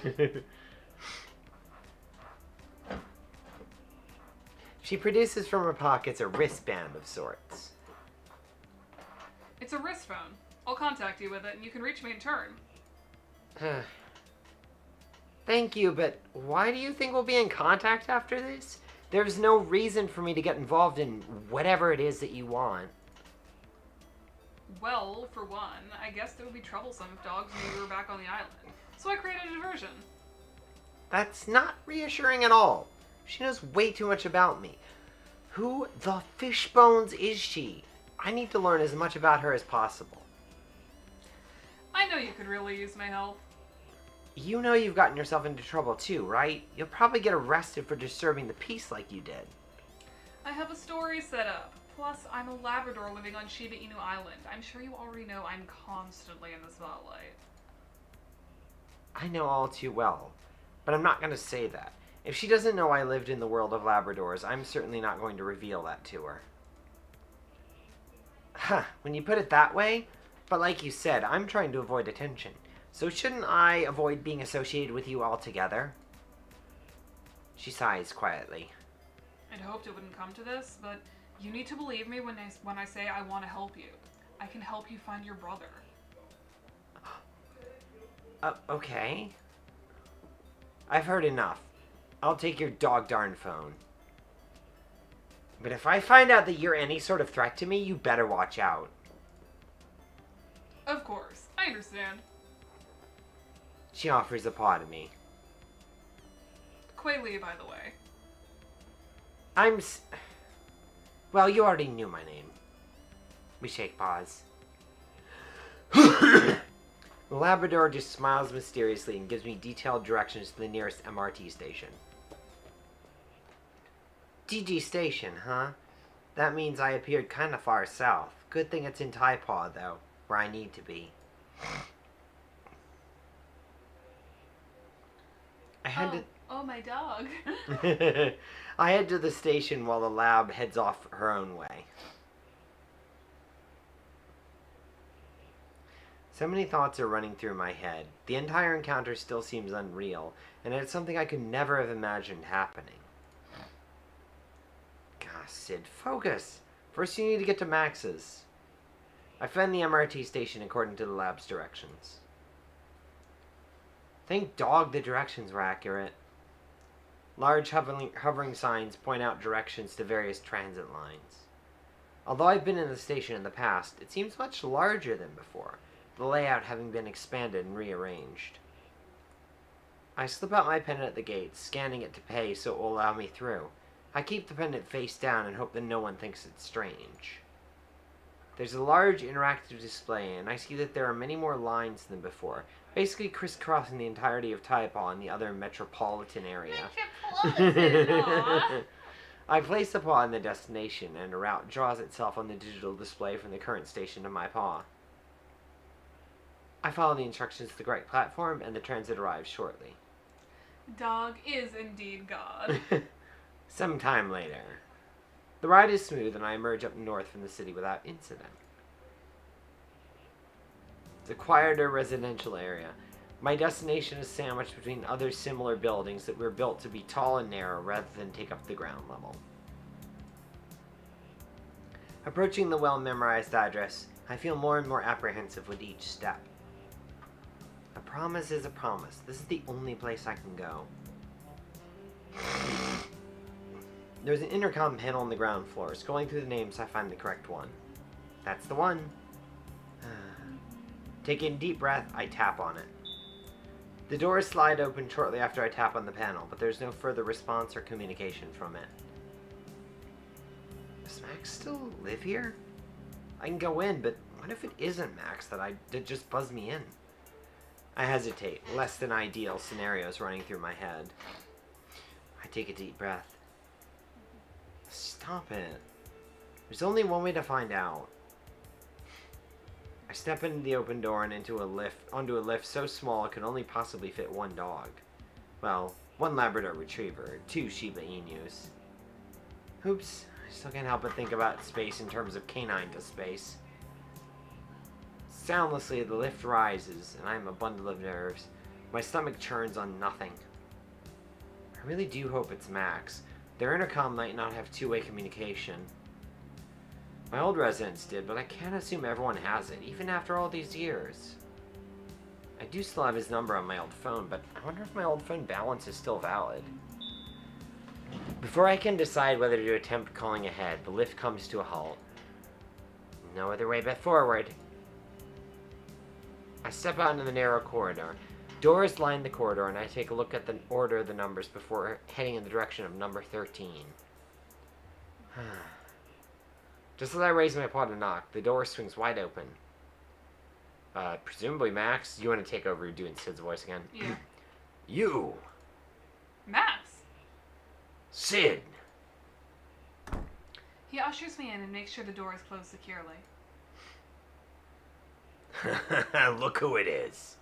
She produces from her pockets a wristband of sorts. It's a wrist phone. I'll contact you with it, and you can reach me in turn. Thank you, but why do you think we'll be in contact after this? There's no reason for me to get involved in whatever it is that you want. Well, for one, I guess it would be troublesome if dogs knew you were back on the island. So I created a diversion. That's not reassuring at all. She knows way too much about me. Who the fishbones is she? I need to learn as much about her as possible. I know you could really use my help. You know you've gotten yourself into trouble too, right? You'll probably get arrested for disturbing the peace like you did. I have a story set up. Plus, I'm a Labrador living on Shiba Inu Island. I'm sure you already know I'm constantly in the spotlight. I know all too well, but I'm not going to say that. If she doesn't know I lived in the world of Labradors, I'm certainly not going to reveal that to her. Huh, when you put it that way, but like you said, I'm trying to avoid attention. So shouldn't I avoid being associated with you altogether? She sighs quietly. I'd hoped it wouldn't come to this, but you need to believe me when I say I want to help you. I can help you find your brother. Okay. I've heard enough. I'll take your dog darn phone. But if I find out that you're any sort of threat to me, you better watch out. Of course, I understand. She offers a paw to me. Quayle, by the way. Well, you already knew my name. We shake paws. The Labrador just smiles mysteriously and gives me detailed directions to the nearest MRT station. DG station, huh? That means I appeared kinda far south. Good thing it's in Taipaw, though, where I need to be. Oh, my dog. I head to the station while the lab heads off her own way. So many thoughts are running through my head. The entire encounter still seems unreal, and it's something I could never have imagined happening. Gosh, Sid, focus! First you need to get to Max's. I find the MRT station according to the lab's directions. Thank dog the directions were accurate. Large hovering signs point out directions to various transit lines. Although I've been in the station in the past, it seems much larger than before, the layout having been expanded and rearranged. I slip out my pendant at the gate, scanning it to pay so it will allow me through. I keep the pendant face down and hope that no one thinks it's strange. There's a large interactive display, and I see that there are many more lines than before, basically crisscrossing the entirety of Taipaw and the other metropolitan area. I place the paw in the destination, and a route draws itself on the digital display from the current station to my paw. I follow the instructions to the correct platform, and the transit arrives shortly. Dog is indeed God. Some time later. The ride is smooth, and I emerge up north from the city without incident. It's a quieter residential area. My destination is sandwiched between other similar buildings that were built to be tall and narrow rather than take up the ground level. Approaching the well-memorized address, I feel more and more apprehensive with each step. A promise is a promise. This is the only place I can go. There's an intercom panel on the ground floor. Scrolling through the names, I find the correct one. That's the one. Taking a deep breath, I tap on it. The doors slide open shortly after I tap on the panel, but there's no further response or communication from it. Does Max still live here? I can go in, but what if it isn't Max that just buzzed me in? I hesitate, less than ideal scenarios running through my head. I take a deep breath. Stop it. There's only one way to find out. I step into the open door and onto a lift so small it could only possibly fit one dog. Well, one Labrador Retriever, 2 Shiba Inus. Oops, I still can't help but think about space in terms of canine to space. Soundlessly, the lift rises, and I am a bundle of nerves. My stomach churns on nothing. I really do hope it's Max. Their intercom might not have two-way communication. My old residence did, but I can't assume everyone has it, even after all these years. I do still have his number on my old phone, but I wonder if my old phone balance is still valid. Before I can decide whether to attempt calling ahead, the lift comes to a halt. No other way but forward. I step out into the narrow corridor. Doors line the corridor, and I take a look at the order of the numbers before heading in the direction of number 13. Just as I raise my paw to knock, the door swings wide open. Presumably Max, you want to take over doing Sid's voice again? Yeah. You! Max! Sid! He ushers me in and makes sure the door is closed securely. Look who it is.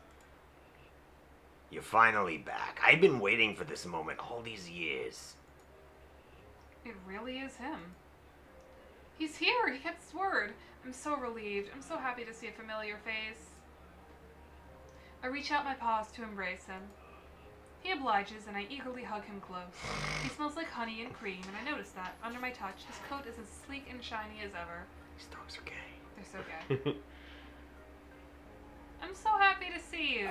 You're finally back. I've been waiting for this moment all these years. It really is him. He's here! He kept his word! I'm so relieved. I'm so happy to see a familiar face. I reach out my paws to embrace him. He obliges, and I eagerly hug him close. He smells like honey and cream, and I notice that, under my touch, his coat is as sleek and shiny as ever. These dogs are gay. They're so gay. I'm so happy to see you.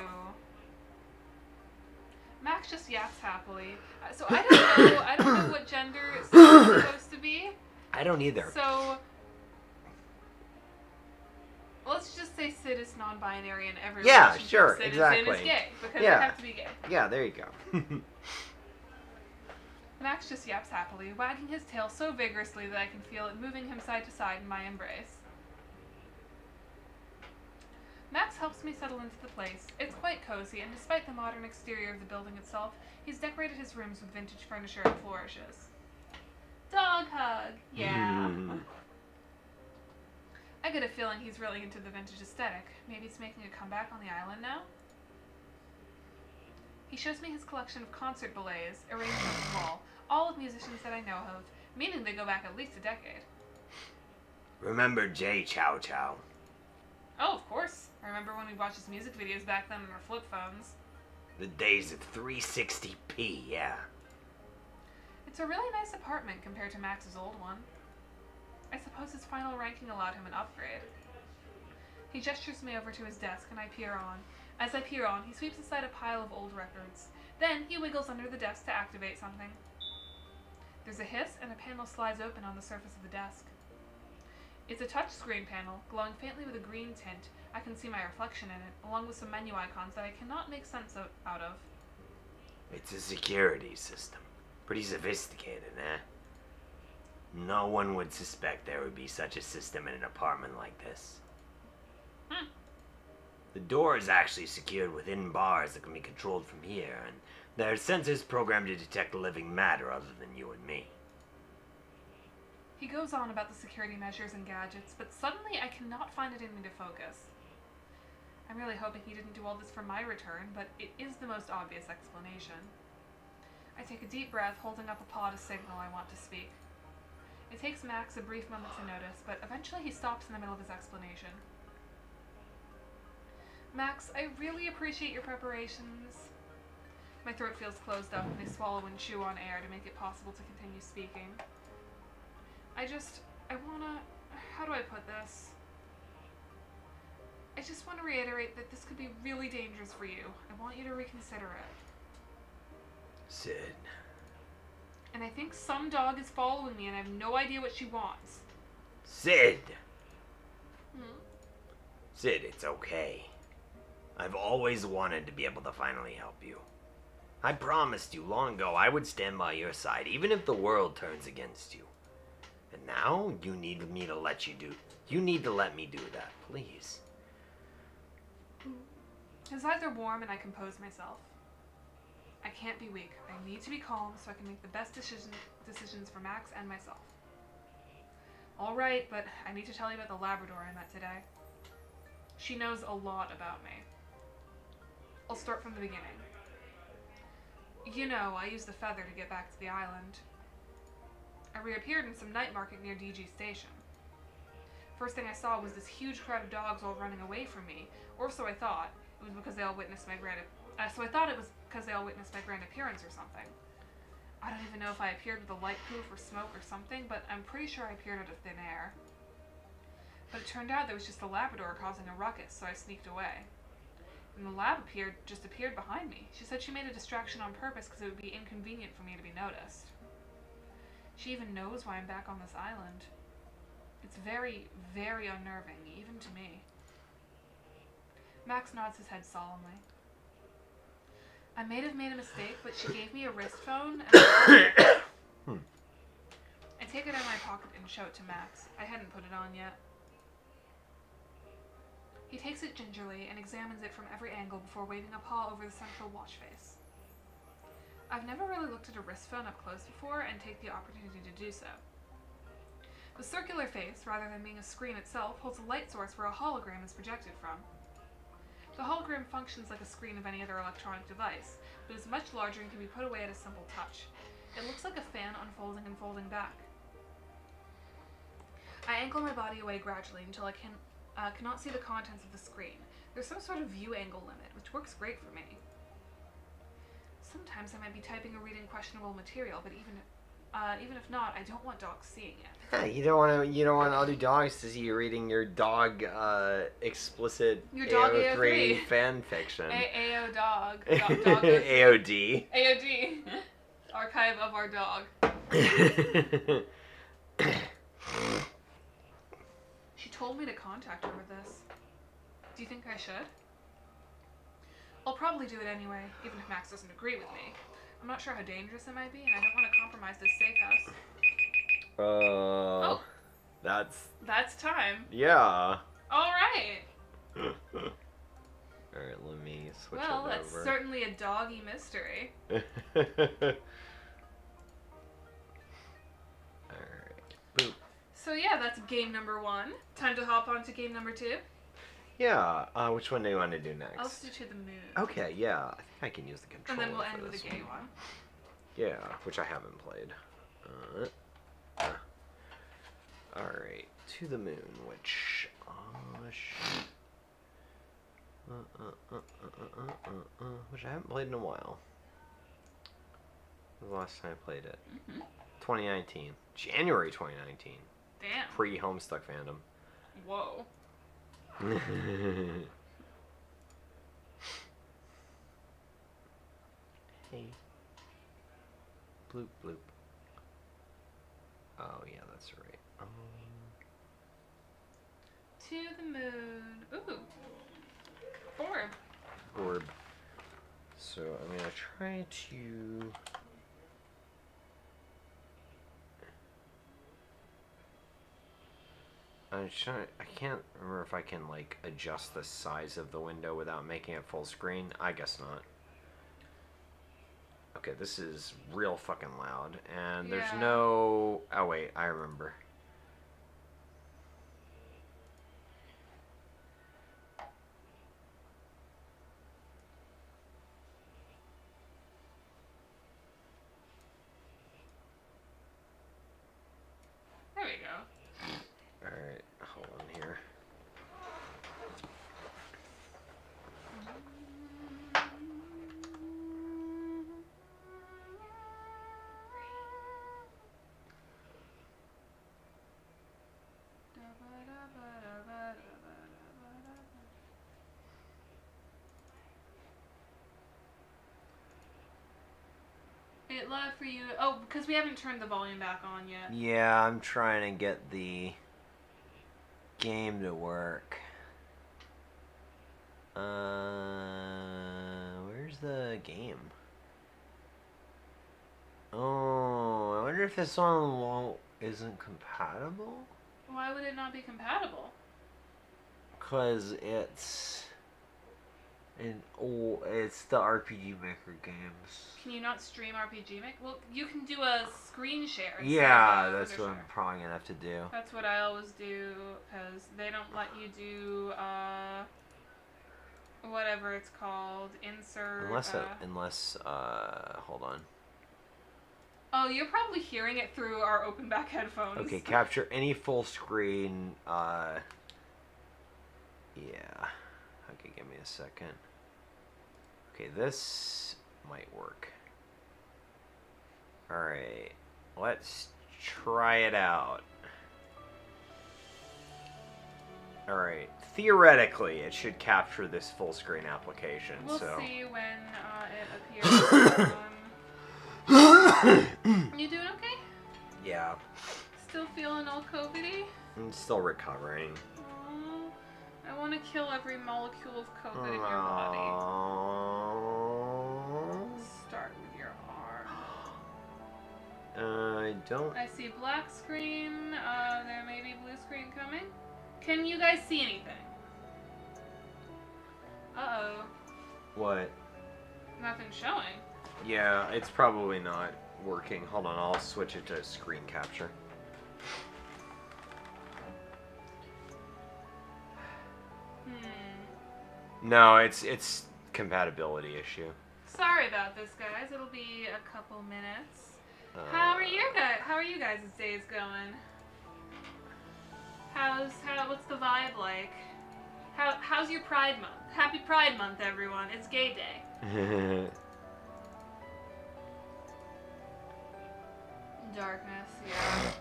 Max just yaps happily. So I don't know what gender it's supposed to be. I don't either. So let's just say Sid is non-binary and every relationship sure, Sid exactly. is in is gay because Yeah. they have to be gay. Yeah, there you go. Max just yaps happily, wagging his tail so vigorously that I can feel it moving him side to side in my embrace. Max helps me settle into the place. It's quite cozy, and despite the modern exterior of the building itself, he's decorated his rooms with vintage furniture and flourishes. Dog hug! Yeah. I get a feeling he's really into the vintage aesthetic. Maybe it's making a comeback on the island now? He shows me his collection of concert ballets arranged on his wall, all of musicians that I know of, meaning they go back at least a decade. Remember Jay Chow Chow? Oh, of course. I remember when we watched his music videos back then on our flip phones. The days of 360p, yeah. It's a really nice apartment compared to Max's old one. I suppose his final ranking allowed him an upgrade. He gestures me over to his desk and I peer on. As I peer on, he sweeps aside a pile of old records. Then he wiggles under the desk to activate something. There's a hiss and a panel slides open on the surface of the desk. It's a touchscreen panel, glowing faintly with a green tint. I can see my reflection in it, along with some menu icons that I cannot make sense out of. It's a security system. Pretty sophisticated, eh? No one would suspect there would be such a system in an apartment like this. The door is actually secured within bars that can be controlled from here, and there are sensors programmed to detect living matter other than you and me. He goes on about the security measures and gadgets, but suddenly I cannot find it in me to focus. I'm really hoping he didn't do all this for my return, but it is the most obvious explanation. I take a deep breath, holding up a paw to signal I want to speak. It takes Max a brief moment to notice, but eventually he stops in the middle of his explanation. Max, I really appreciate your preparations. My throat feels closed up, and I swallow and chew on air to make it possible to continue speaking. I wanna... How do I put this? I just want to reiterate that this could be really dangerous for you. I want you to reconsider it. Sid. And I think some dog is following me, and I have no idea what she wants. Sid! Hmm? Sid, it's okay. I've always wanted to be able to finally help you. I promised you long ago I would stand by your side, even if the world turns against you. And now, you need me to let you do... You need to let me do that, please. His eyes are warm, and I compose myself. I can't be weak. I need to be calm so I can make the best decisions for Max and myself. All right, but I need to tell you about the Labrador I met today. She knows a lot about me. I'll start from the beginning. You know, I used the feather to get back to the island. I reappeared in some night market near DG Station. First thing I saw was this huge crowd of dogs all running away from me, or so I thought. It was because they all witnessed my grand appearance or something. I don't even know if I appeared with a light poof or smoke or something, but I'm pretty sure I appeared out of thin air. But it turned out there was just a Labrador causing a ruckus, so I sneaked away. And the lab just appeared behind me. She said she made a distraction on purpose because it would be inconvenient for me to be noticed. She even knows why I'm back on this island. It's very, very unnerving, even to me. Max nods his head solemnly. I may have made a mistake, but she gave me a wrist phone, and I take it out of my pocket and show it to Max. I hadn't put it on yet. He takes it gingerly and examines it from every angle before waving a paw over the central watch face. I've never really looked at a wrist phone up close before and take the opportunity to do so. The circular face, rather than being a screen itself, holds a light source where a hologram is projected from. The hologram functions like a screen of any other electronic device, but is much larger and can be put away at a simple touch. It looks like a fan unfolding and folding back. I angle my body away gradually until I cannot see the contents of the screen. There's some sort of view angle limit, which works great for me. Sometimes I might be typing or reading questionable material, but even if not, I don't want dogs seeing it. Yeah, you don't want other dogs to see you reading your dog explicit Your dog AO3 AO3 fan fiction. AO dog. AOD. AOD. Archive of our dog. She told me to contact her with this. Do you think I should? I'll probably do it anyway, even if Max doesn't agree with me. I'm not sure how dangerous it might be, and I don't want to compromise this safe house. Oh. That's time. Yeah. Alright. Alright, let me switch it over. Well, that's certainly a doggy mystery. Alright. Boop. So yeah, that's game number 1. Time to hop on to game number 2. Yeah, which one do you want to do next? I'll do To the Moon. Okay, yeah. I think I can use the controller. And then we'll end for with this a gay one. Yeah, which I haven't played. Alright, To the Moon, which... which I haven't played in a while. When was the last time I played it? 2019. January 2019. Damn. Pre-Homestuck fandom. Whoa. Hey. Bloop bloop. Oh yeah, that's right. To the Moon. Ooh. Orb. Orb. So I'm gonna try to. I can't remember if I can like adjust the size of the window without making it full screen. I guess not. Okay, this is real fucking loud, and there's no... Oh wait, I remember. love for you. Oh, because we haven't turned the volume back on yet. Yeah, I'm trying to get the game to work. Where's the game? Oh, I wonder if this one isn't compatible? Why would it not be compatible? Because it's it's the RPG Maker games. Can you not stream RPG Maker? Well, you can do a screen share. Yeah, that's what I'm probably gonna have to do. That's what I always do, because they don't let you do, whatever it's called, insert. Unless, hold on. Oh, you're probably hearing it through our open back headphones. Okay, capture any full screen, yeah. Okay, give me a second. Okay, this might work. Alright, let's try it out. Alright, theoretically, it should capture this full screen application. We'll so. see when it appears. You doing okay? Yeah. Still feeling all COVID-y? I'm still recovering. Oh, I want to kill every molecule of COVID in your body. Start with your arm. I don't. I see black screen. There may be blue screen coming. Can you guys see anything? Uh-oh. What? Nothing showing. Yeah, it's probably not working. Hold on, I'll switch it to screen capture. No, it's compatibility issue. Sorry about this, guys. It'll be a couple minutes. How are you guys' days going? What's the vibe like? How's your Pride Month? Happy Pride Month, everyone. It's Gay Day. Darkness, yeah.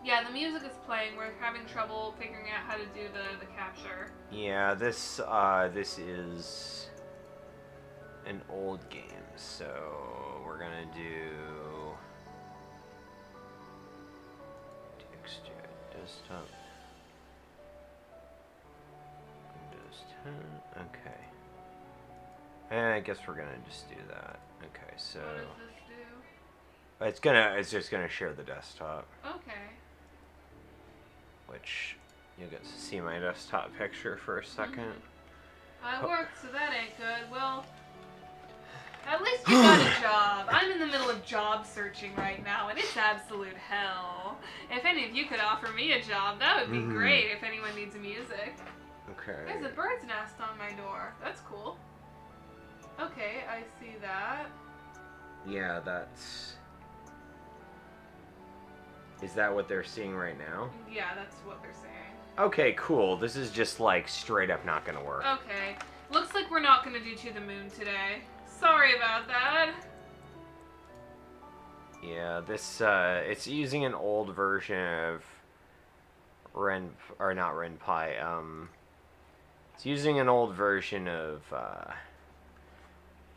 Yeah, the music is playing. We're having trouble figuring out how to do the capture. Yeah, this is an old game, so we're gonna do texture desktop. Windows 10. Okay. I guess we're gonna just do that. Okay, so What does this do? it's just gonna share the desktop, Okay. which you'll get to see my desktop picture for a second. I worked, so that ain't good. Well, at least you got a job. I'm in the middle of job searching right now, and it's absolute hell. If any of you could offer me a job, that would be great if anyone needs music. Okay. There's a bird's nest on my door. That's cool. Okay, I see that. Yeah, is that what they're seeing right now? Yeah, that's what they're saying. Okay, cool. This is just like straight up not gonna work. Okay. Looks like we're not gonna do To the Moon today. Sorry about that. Yeah, this it's using an old version of it's using an old version of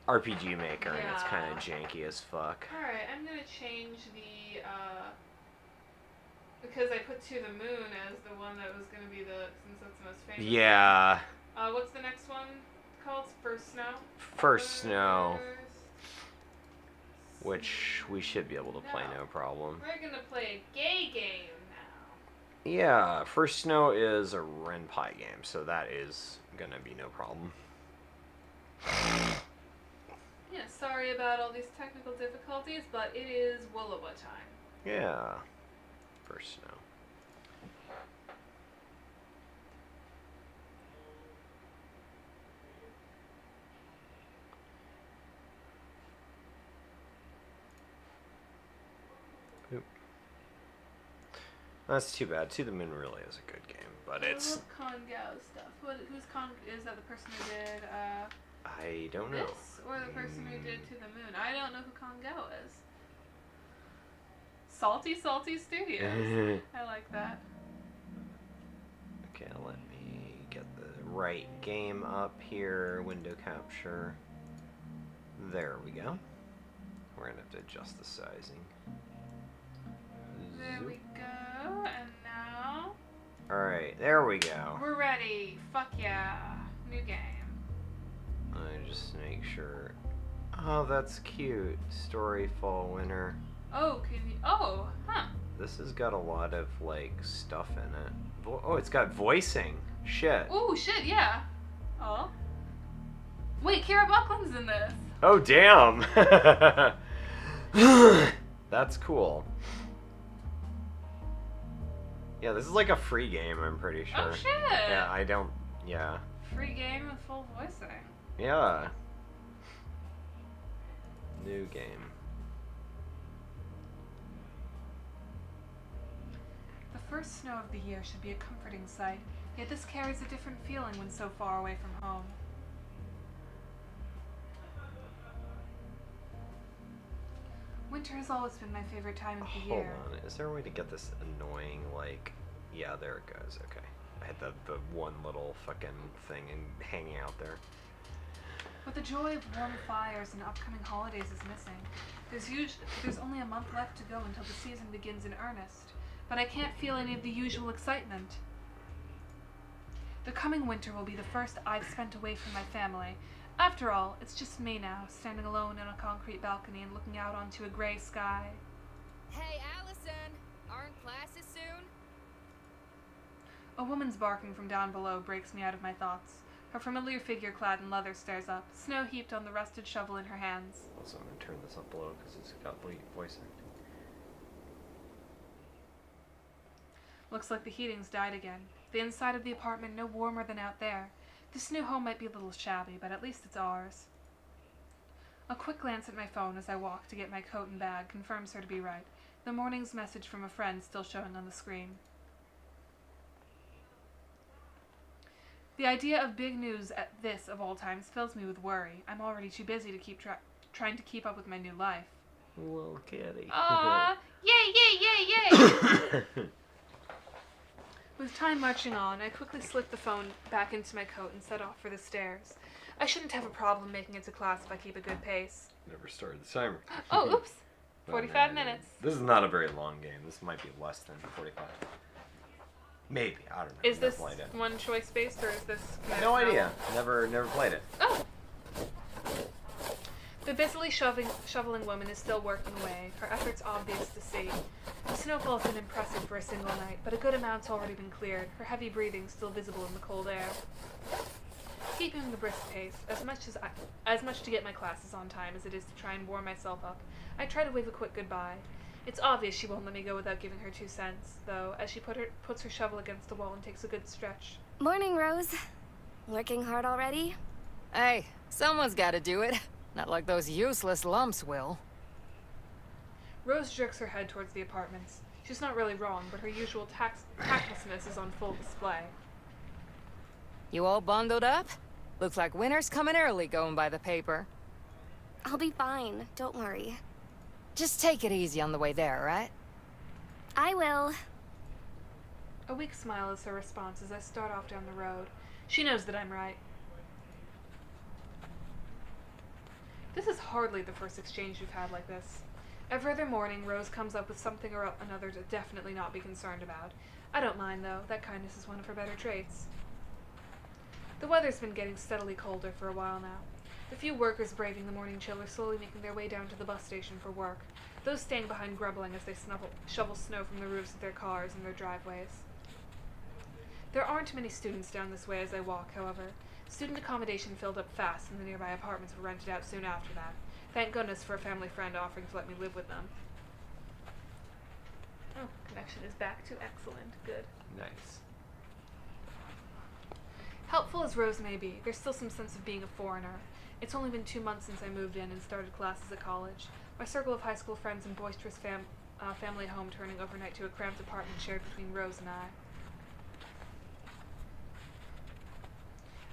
RPG Maker, and it's kind of janky as fuck. Alright, I'm gonna change the, because I put To the Moon as the one that was gonna be since that's the most famous. Yeah. What's the next one called? First Snow? First Snow. Which we should be able to play no problem. We're gonna play a gay game now. Yeah, First Snow is a Ren'Py game, so that is gonna be no problem. Yeah, sorry about all these technical difficulties, but it is Woolawa time. Yeah. First Snow. Oop. That's too bad. To the Moon really is a good game, but it's... I love Kongao stuff. Is that the person who did, I don't know. this? Or the person who did To the Moon? I don't know who Kongao is. Salty Studios. I like that. right game up here. Window capture. There we go. We're gonna have to adjust the sizing. There we go, and now... Alright, there we go. We're ready. Fuck yeah. New game. I just make sure. Oh, that's cute. Story fall winter. Oh, can you... Oh, huh. This has got a lot of, like, stuff in it. Oh, it's got voicing. Shit. Ooh, shit, yeah. Oh. Wait, Kara Buckland's in this. Oh, damn. That's cool. Yeah, this is like a free game, I'm pretty sure. Oh, shit. Yeah, I don't... Yeah. Free game with full voicing. Yeah. New game. The first snow of the year should be a comforting sight, yet this carries a different feeling when so far away from home. Winter has always been my favorite time of the Hold year. on. Is there a way to get this annoying, like... Yeah, there it goes. Okay. I had the one little fucking thing hanging out there. But the joy of warm fires and upcoming holidays is missing. There's only a month left to go until the season begins in earnest, but I can't feel any of the usual excitement. The coming winter will be the first I've spent away from my family. After all, it's just me now, standing alone on a concrete balcony and looking out onto a gray sky. Hey, Allison! Aren't classes soon? A woman's barking from down below breaks me out of my thoughts. Her familiar figure clad in leather stares up, snow heaped on the rusted shovel in her hands. Also, I'm gonna turn this up below because it's got voicing. Looks like the heating's died again. The inside of the apartment no warmer than out there. This new home might be a little shabby, but at least it's ours. A quick glance at my phone as I walk to get my coat and bag confirms her to be right. The morning's message from a friend still showing on the screen. The idea of big news at this, of all times, fills me with worry. I'm already too busy to keep trying to keep up with my new life. Little kitty. Aww! Yay, yay, yay, yay! With time marching on, I quickly slipped the phone back into my coat and set off for the stairs. I shouldn't have a problem making it to class if I keep a good pace. Never started the timer. Oh, oops. Oh, 45 no, minutes. This is not a very long game. This might be less than 45. Maybe. I don't know. Is Never this played it. one choice based or is this... No idea. Never played it. Oh! The busily shoveling woman is still working away, her efforts obvious to see. The snowfall has been impressive for a single night, but a good amount's already been cleared, her heavy breathing still visible in the cold air. Keeping the brisk pace, as much to get my classes on time as it is to try and warm myself up, I try to wave a quick goodbye. It's obvious she won't let me go without giving her 2 cents, though, as she puts her shovel against the wall and takes a good stretch. Morning, Rose. Working hard already? Hey, someone's gotta do it. Not like those useless lumps will. Rose jerks her head towards the apartments. She's not really wrong, but her usual tactlessness is on full display. You all bundled up? Looks like winter's coming early going by the paper. I'll be fine, don't worry. Just take it easy on the way there, right? I will. A weak smile is her response as I start off down the road. She knows that I'm right. This is hardly the first exchange we've had like this. Every other morning, Rose comes up with something or another to definitely not be concerned about. I don't mind, though. That kindness is one of her better traits. The weather's been getting steadily colder for a while now. The few workers braving the morning chill are slowly making their way down to the bus station for work, those staying behind grumbling as they shovel snow from the roofs of their cars and their driveways. There aren't many students down this way as I walk, however. Student accommodation filled up fast, and the nearby apartments were rented out soon after that. Thank goodness for a family friend offering to let me live with them. Oh, connection is back to excellent. Good. Nice. Helpful as Rose may be, there's still some sense of being a foreigner. It's only been 2 months since I moved in and started classes at college. My circle of high school friends and boisterous family home turning overnight to a cramped apartment shared between Rose and I.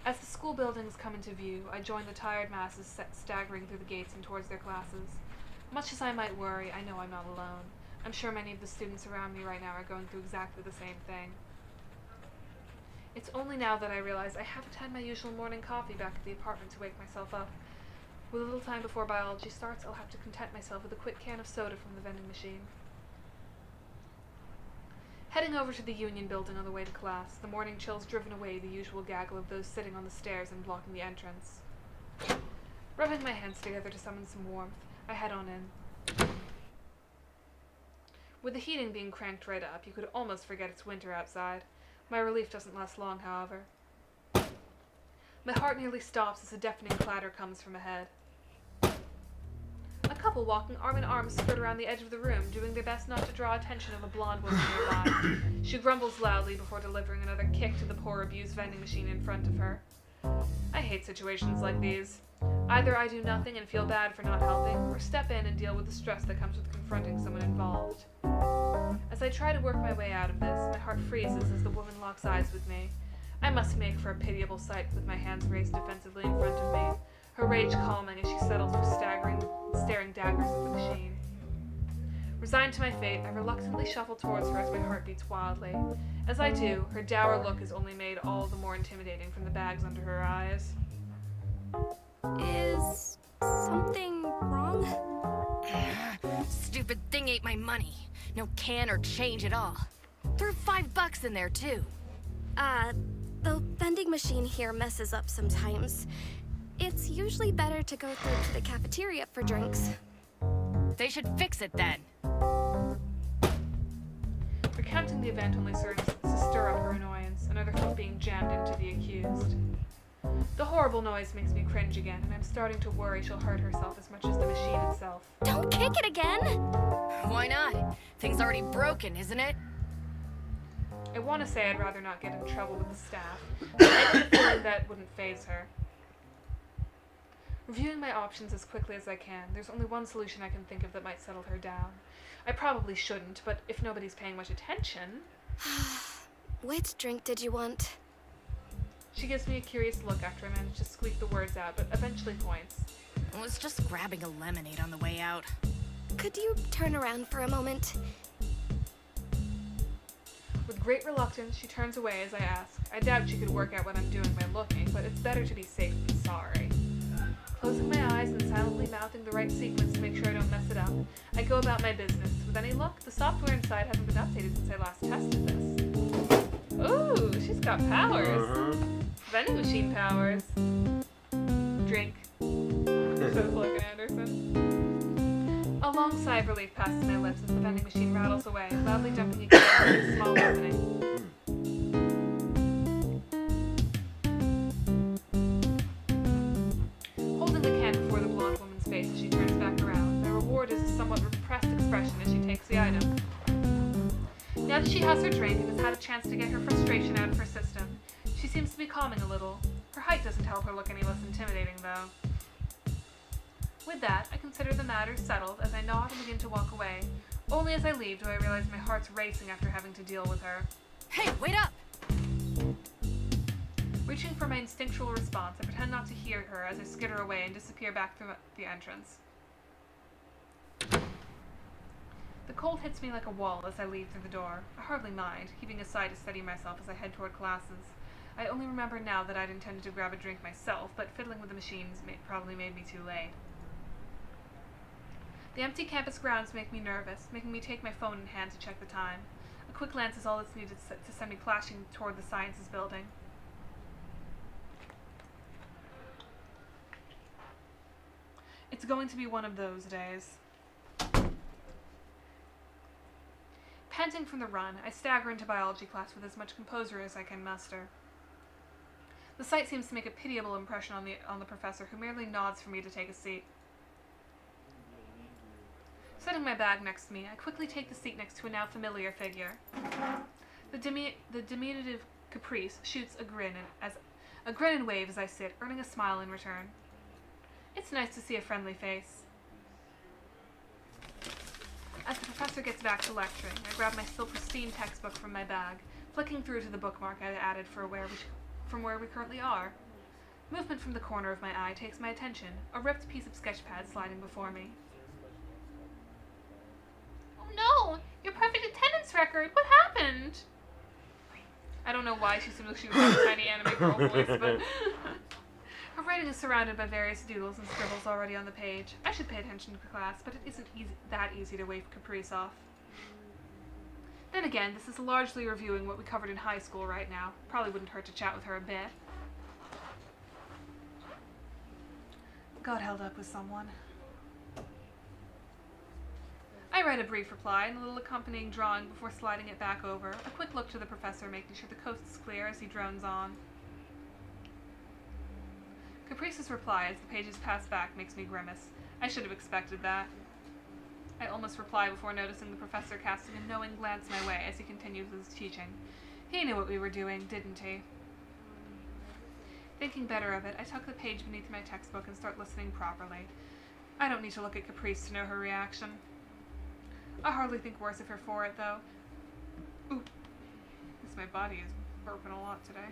As the school buildings come into view, I join the tired masses staggering through the gates and towards their classes. Much as I might worry, I know I'm not alone. I'm sure many of the students around me right now are going through exactly the same thing. It's only now that I realize I haven't had my usual morning coffee back at the apartment to wake myself up. With a little time before biology starts, I'll have to content myself with a quick can of soda from the vending machine. Heading over to the Union building on the way to class, the morning chill's driven away the usual gaggle of those sitting on the stairs and blocking the entrance. Rubbing my hands together to summon some warmth, I head on in. With the heating being cranked right up, you could almost forget it's winter outside. My relief doesn't last long, however. My heart nearly stops as a deafening clatter comes from ahead. A couple walking arm in arm skirt around the edge of the room, doing their best not to draw attention of a blonde woman nearby. She grumbles loudly before delivering another kick to the poor abused vending machine in front of her. I hate situations like these. Either I do nothing and feel bad for not helping, or step in and deal with the stress that comes with confronting someone involved. As I try to work my way out of this, my heart freezes as the woman locks eyes with me. I must make for a pitiable sight with my hands raised defensively in front of me, her rage calming as she settles for staring daggers at the machine. Resigned to my fate, I reluctantly shuffle towards her as my heart beats wildly. As I do, her dour look is only made all the more intimidating from the bags under her eyes. Is something wrong? Stupid thing ate my money. No can or change at all. Threw $5 in there, too. The vending machine here messes up sometimes. It's usually better to go through to the cafeteria for drinks. They should fix it then. Recounting the event only serves to stir up her annoyance, another foot being jammed into the accused. The horrible noise makes me cringe again, and I'm starting to worry she'll hurt herself as much as the machine itself. Don't kick it again! Why not? Thing's already broken, isn't it? I want to say I'd rather not get in trouble with the staff, but I get the feeling that wouldn't faze her. Reviewing my options as quickly as I can, there's only one solution I can think of that might settle her down. I probably shouldn't, but if nobody's paying much attention... Which drink did you want? She gives me a curious look after I manage to squeak the words out, but eventually points. I was just grabbing a lemonade on the way out. Could you turn around for a moment? With great reluctance, she turns away as I ask. I doubt she could work out what I'm doing by looking, but it's better to be safe than sorry. Closing my eyes and silently mouthing the right sequence to make sure I don't mess it up, I go about my business. With any luck, the software inside hasn't been updated since I last tested this. Ooh, she's got powers. Vending machine powers. Drink. Says Logan Anderson. A long sigh of relief passes my lips as the vending machine rattles away, loudly dumping again into a small opening. Holding the can before the blonde woman's face as she turns back around, my reward is a somewhat repressed expression as she takes the item. Now that she has her drink and has had a chance to get her frustration out of her system, she seems to be calming a little. Her height doesn't help her look any less intimidating, though. With that, I consider the matter settled as I nod and begin to walk away. Only as I leave do I realize my heart's racing after having to deal with her. Hey, wait up! Reaching for my instinctual response, I pretend not to hear her as I skitter away and disappear back through the entrance. The cold hits me like a wall as I leave through the door. I hardly mind, heaving a sigh to steady myself as I head toward classes. I only remember now that I'd intended to grab a drink myself, but fiddling with the machines probably made me too late. The empty campus grounds make me nervous, making me take my phone in hand to check the time. A quick glance is all that's needed to send me flashing toward the sciences building. It's going to be one of those days. Panting from the run, I stagger into biology class with as much composure as I can muster. The sight seems to make a pitiable impression on the professor, who merely nods for me to take a seat. Setting my bag next to me, I quickly take the seat next to a now familiar figure. The diminutive Caprice shoots a grin and wave as I sit, earning a smile in return. It's nice to see a friendly face. As the professor gets back to lecturing, I grab my still pristine textbook from my bag, flicking through to the bookmark I added from where we currently are. Movement from the corner of my eye takes my attention, a ripped piece of sketchpad sliding before me. Oh no! Your perfect attendance record! What happened? I don't know why she seems like she would have a tiny anime girl voice, but... Her writing is surrounded by various doodles and scribbles already on the page. I should pay attention to class, but it isn't that easy to wave Caprice off. Then again, this is largely reviewing what we covered in high school right now. Probably wouldn't hurt to chat with her a bit. Got held up with someone. I write a brief reply and a little accompanying drawing before sliding it back over. A quick look to the professor, making sure the coast is clear as he drones on. Caprice's reply as the pages pass back makes me grimace. I should have expected that. I almost reply before noticing the professor casting a knowing glance my way as he continues his teaching. He knew what we were doing, didn't he? Thinking better of it, I tuck the page beneath my textbook and start listening properly. I don't need to look at Caprice to know her reaction. I hardly think worse of her for it, though. Ooh. Guess my body is burping a lot today.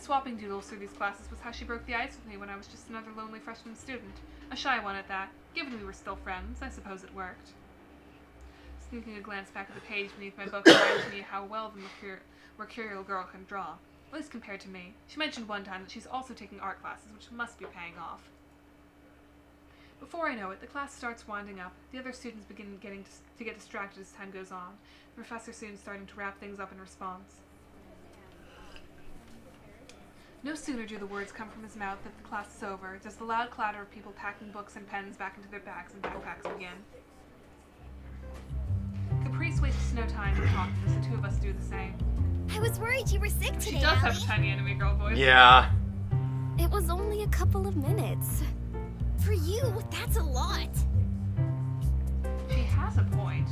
Swapping doodles through these classes was how she broke the ice with me when I was just another lonely freshman student. A shy one at that. Given we were still friends, I suppose it worked. Sneaking a glance back at the page beneath my book reminds me how well the mercurial girl can draw. At least compared to me. She mentioned one time that she's also taking art classes, which must be paying off. Before I know it, the class starts winding up. The other students begin to get distracted as time goes on. The professor soon starting to wrap things up in response. No sooner do the words come from his mouth that the class is over, does the loud clatter of people packing books and pens back into their bags and backpacks begin. Caprice wastes no time in talking as the two of us do the same. I was worried you were sick today, She does have a Allie. tiny anime girl voice. Yeah. It was only a couple of minutes. For you, that's a lot. She has a point.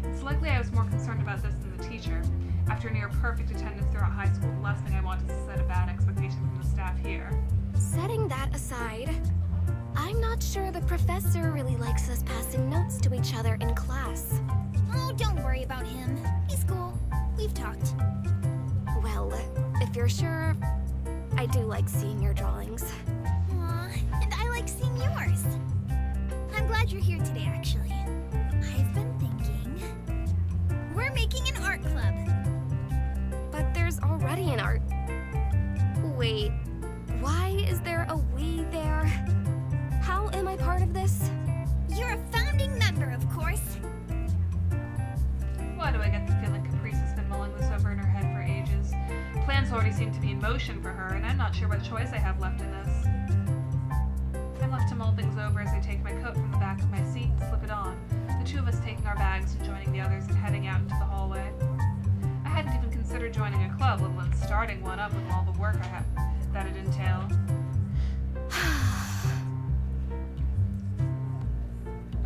It's likely I was more concerned about this than the teacher. After near perfect attendance throughout high school, the last thing I want is to set a bad expectation from the staff here. Setting that aside, I'm not sure the professor really likes us passing notes to each other in class. Oh, don't worry about him. He's cool. We've talked. Well, if you're sure, I do like seeing your drawings. Aw, and I like seeing yours. I'm glad you're here today, actually. I've been thinking... We're making an art club. But there's already an art... Wait, why is there a we there? How am I part of this? You're a founding member, of course. Why do I get the feeling Caprice has been mulling this over in her head for ages? Plans already seem to be in motion for her, and I'm not sure what choice I have left in this. I'm left to mull things over as I take my coat from the back of my seat and slip it on, the two of us taking our bags and joining the others and heading out into the hallway. I hadn't even considered joining a club, let alone starting one up with all the work that it entailed.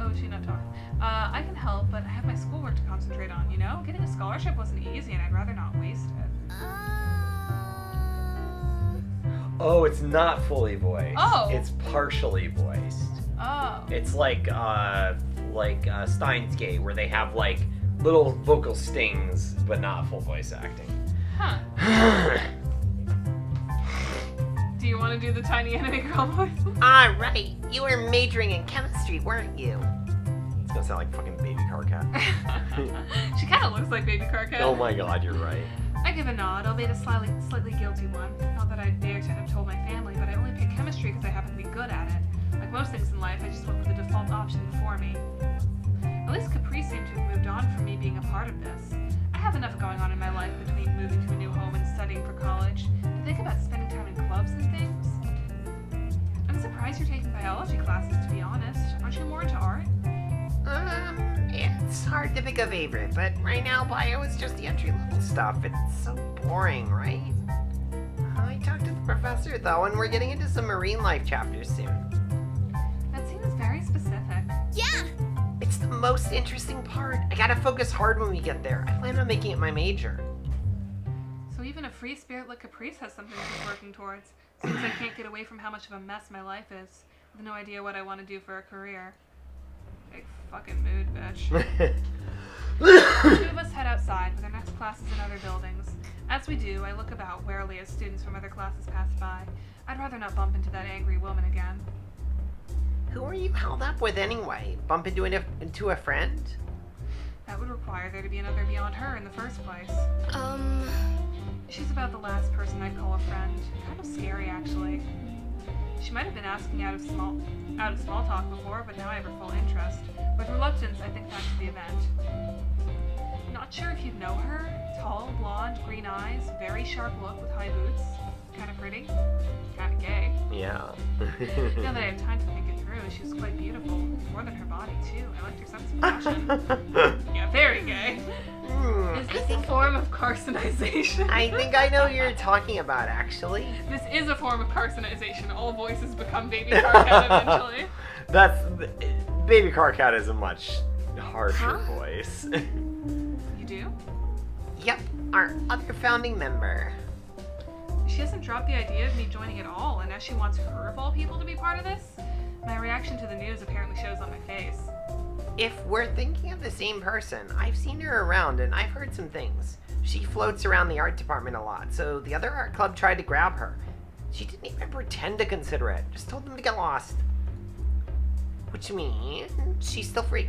Oh, is she not talking? I can help, but I have my schoolwork to concentrate on, you know? Getting a scholarship wasn't easy, and I'd rather not waste it. Oh, it's not fully voiced. Oh. It's partially voiced. Oh. It's like Steins Gate, where they have like little vocal stings, but not full voice acting. Huh. Do you want to do the tiny anime girl voice? Ah, right. You were majoring in chemistry, weren't you? It's gonna sound like fucking Baby Car Cat. She kind of looks like Baby Car Cat. Oh my god, you're right. I give a nod, albeit a slightly guilty one. Not that I'd dare to have told my family, but I only picked chemistry because I happen to be good at it. Like most things in life, I just went with the default option before me. At least Caprice seemed to have moved on from me being a part of this. I have enough going on in my life between moving to a new home and studying for college to think about spending time in clubs and things. I'm surprised you're taking biology classes, to be honest. Aren't you more into art? It's hard to pick a favorite, but right now bio is just the entry-level stuff. It's so boring, right? I talked to the professor, though, and we're getting into some marine life chapters soon. That seems very specific. Yeah! It's the most interesting part. I gotta focus hard when we get there. I plan on making it my major. So even a free spirit like Caprice has something she's working towards. Seems I can't get away from how much of a mess my life is, with no idea what I want to do for a career. Big fucking mood, bitch. The two of us head outside with our next classes in other buildings. As we do, I look about warily as students from other classes pass by. I'd rather not bump into that angry woman again. Who are you held up with anyway? Bump into a friend? That would require there to be another beyond her in the first place. She's about the last person I'd call a friend. Kind of scary, actually. She might have been asking out of small talk before, but now I have her full interest. With reluctance, I think that's the event. Not sure if you'd know her. Tall, blonde, green eyes, very sharp look with high boots. Kind of pretty. Kind of gay. Yeah. Now that I have time to think it through, she was quite beautiful. More than her body, too. I liked her sense of fashion. Yeah, very gay. Is this a form of carcinization? I think I know who you're talking about, actually. This is a form of carcinization. All voices become Baby Carcat eventually. Baby Carcat is a much harsher voice. You do? Yep, our other founding member. She hasn't dropped the idea of me joining at all, and now she wants her of all people to be part of this? My reaction to the news apparently shows on my face. If we're thinking of the same person, I've seen her around and I've heard some things. She floats around the art department a lot, so the other art club tried to grab her. She didn't even pretend to consider it, just told them to get lost. Which means she's still free.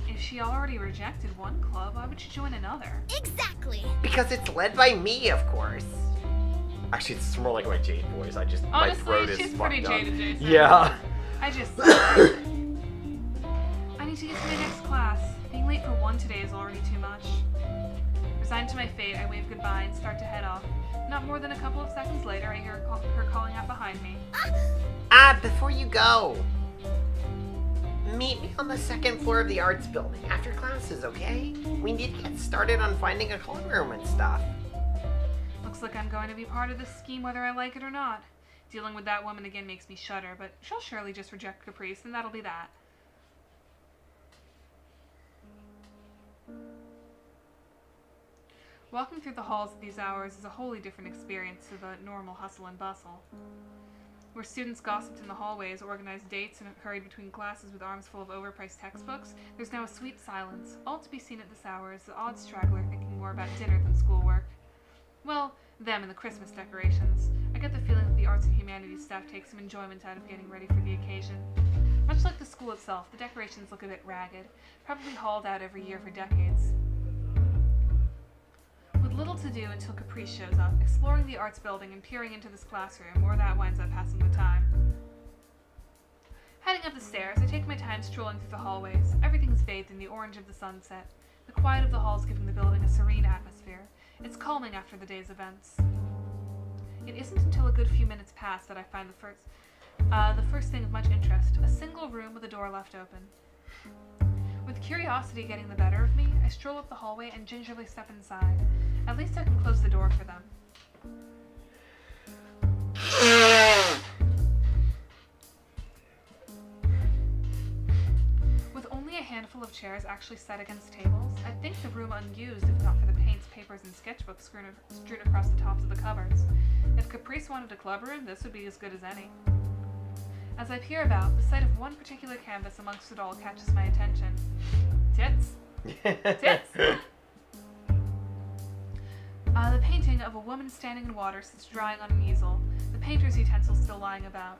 If she already rejected one club, why would she join another? Exactly. Because it's led by me, of course. Actually, it's more like my Jade voice. My throat Honestly, is she's fucked pretty up. jaded, Jason. Yeah. I need to get to my next class. Being late for one today is already too much. Resigned to my fate, I wave goodbye and start to head off. Not more than a couple of seconds later, I hear her calling out behind me. Before you go. Meet me on the second floor of the arts building after classes, okay? We need to get started on finding a clone room and stuff. Looks like I'm going to be part of this scheme whether I like it or not. Dealing with that woman again makes me shudder, but she'll surely just reject Caprice, and that'll be that. Walking through the halls at these hours is a wholly different experience to the normal hustle and bustle. Where students gossiped in the hallways, organized dates, and hurried between classes with arms full of overpriced textbooks, there's now a sweet silence. All to be seen at this hour is the odd straggler thinking more about dinner than schoolwork. Well, them and the Christmas decorations. I get the feeling that the arts and humanities staff takes some enjoyment out of getting ready for the occasion. Much like the school itself, the decorations look a bit ragged, probably hauled out every year for decades. With little to do until Caprice shows up, exploring the arts building and peering into this classroom, or that winds up passing the time. Heading up the stairs, I take my time strolling through the hallways. Everything's bathed in the orange of the sunset. The quiet of the halls giving the building a serene atmosphere. It's calming after the day's events. It isn't until a good few minutes pass that I find the first thing of much interest, a single room with a door left open. With curiosity getting the better of me, I stroll up the hallway and gingerly step inside. At least I can close the door for them. With only a handful of chairs actually set against tables, I'd think the room unused if not for the paints, papers, and sketchbooks strewn across the tops of the cupboards. If Caprice wanted a club room, this would be as good as any. As I peer about, the sight of one particular canvas amongst it all catches my attention. Tits? Tits! The painting of a woman standing in water sits drying on an easel, the painter's utensils still lying about.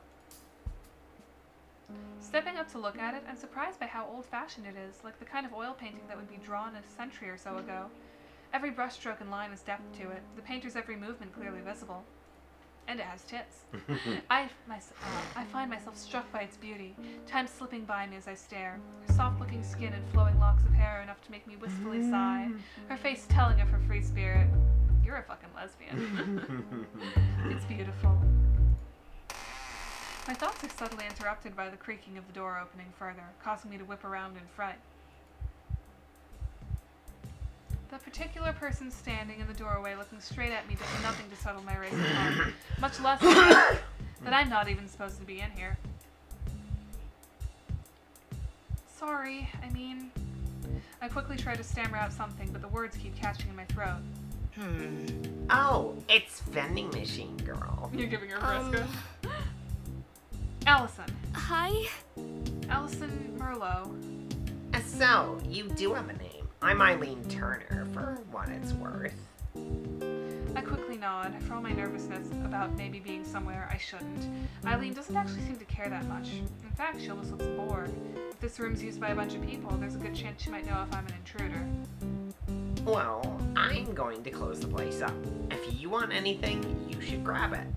Stepping up to look at it, I'm surprised by how old-fashioned it is, like the kind of oil painting that would be drawn a century or so ago. Every brushstroke and line has depth to it, the painter's every movement clearly visible. And it has tits. I find myself struck by its beauty, time slipping by me as I stare. Her soft-looking skin and flowing locks of hair are enough to make me wistfully sigh, her face telling of her free spirit. You're a fucking lesbian. It's beautiful. My thoughts are suddenly interrupted by the creaking of the door opening further, causing me to whip around in fright. The particular person standing in the doorway looking straight at me does nothing to settle my racing heart, much less that I'm not even supposed to be in here. Sorry, I quickly try to stammer out something, but the words keep catching in my throat. Oh, it's vending machine girl. You're giving her Fresca. Allison. Hi. Allison Merlot. So, you do have a name. I'm Eileen Turner, for what it's worth. I quickly nod. For all my nervousness about maybe being somewhere I shouldn't, Eileen doesn't actually seem to care that much. In fact, she almost looks bored. If this room's used by a bunch of people, there's a good chance she might know if I'm an intruder. Well, I'm going to close the place up. If you want anything, you should grab it.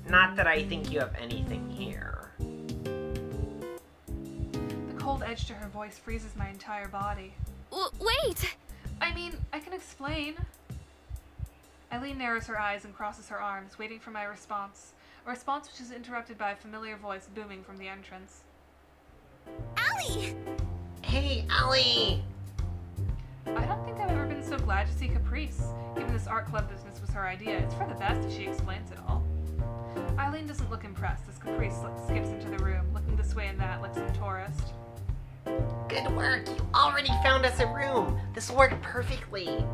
Not that I think you have anything here. The cold edge to her voice freezes my entire body. Wait! I mean, I can explain. Eileen narrows her eyes and crosses her arms, waiting for my response. A response which is interrupted by a familiar voice booming from the entrance. Allie! Hey, Allie! I don't think I've ever been so glad to see Caprice. Given this art club business was her idea, it's for the best if she explains it all. Eileen doesn't look impressed as Caprice skips into the room, looking this way and that like some tourist. Good work. You already found us a room. This worked perfectly.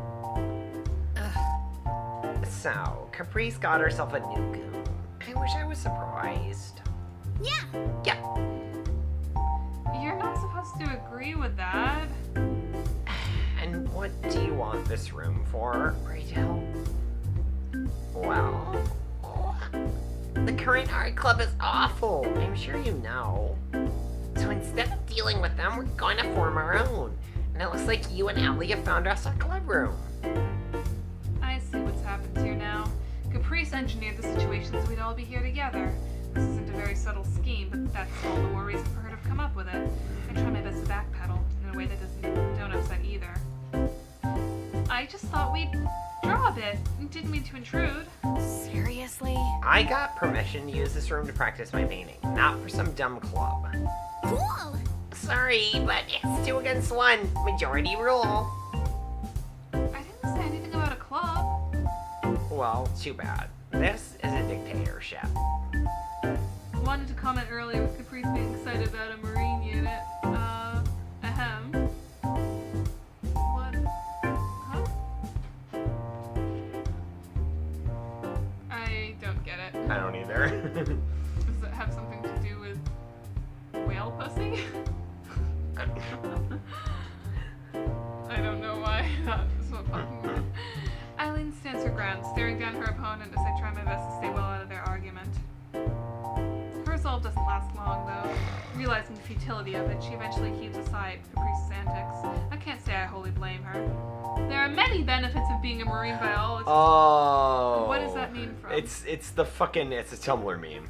So, Caprice got herself a new goon. I wish I was surprised. Yeah. Yep. You're not supposed to agree with that. And what do you want this room for, pray tell? Well, the current art club is awful. I'm sure you know. So instead of dealing with them, we're going to form our own. And it looks like you and Allie have found us a club room. I see what's happened here now. Caprice engineered the situation so we'd all be here together. This isn't a very subtle scheme, but that's all the more reason for her to have come up with it. I try my best to backpedal in a way that don't upset either. I just thought we'd draw a bit. Didn't mean to intrude. Seriously? I got permission to use this room to practice my painting, not for some dumb club. Cool! Sorry, but it's 2 against 1. Majority rule. I didn't say anything about a club. Well, too bad. This is a dictatorship. Wanted to comment earlier with Caprice being excited about a Marine unit. Ahem. What? Huh? I don't get it. I don't either. Does it have something to do with whale pussy? I don't know why that is what popped in my head. Eileen stands her ground, staring down her opponent as I try my best to stay well out of their argument. Her resolve doesn't last long, though. Realizing the futility of it, she eventually heaves aside Caprice's antics. I can't say I wholly blame her. There are many benefits of being a marine biologist. Oh. What does that mean from? It's a Tumblr meme.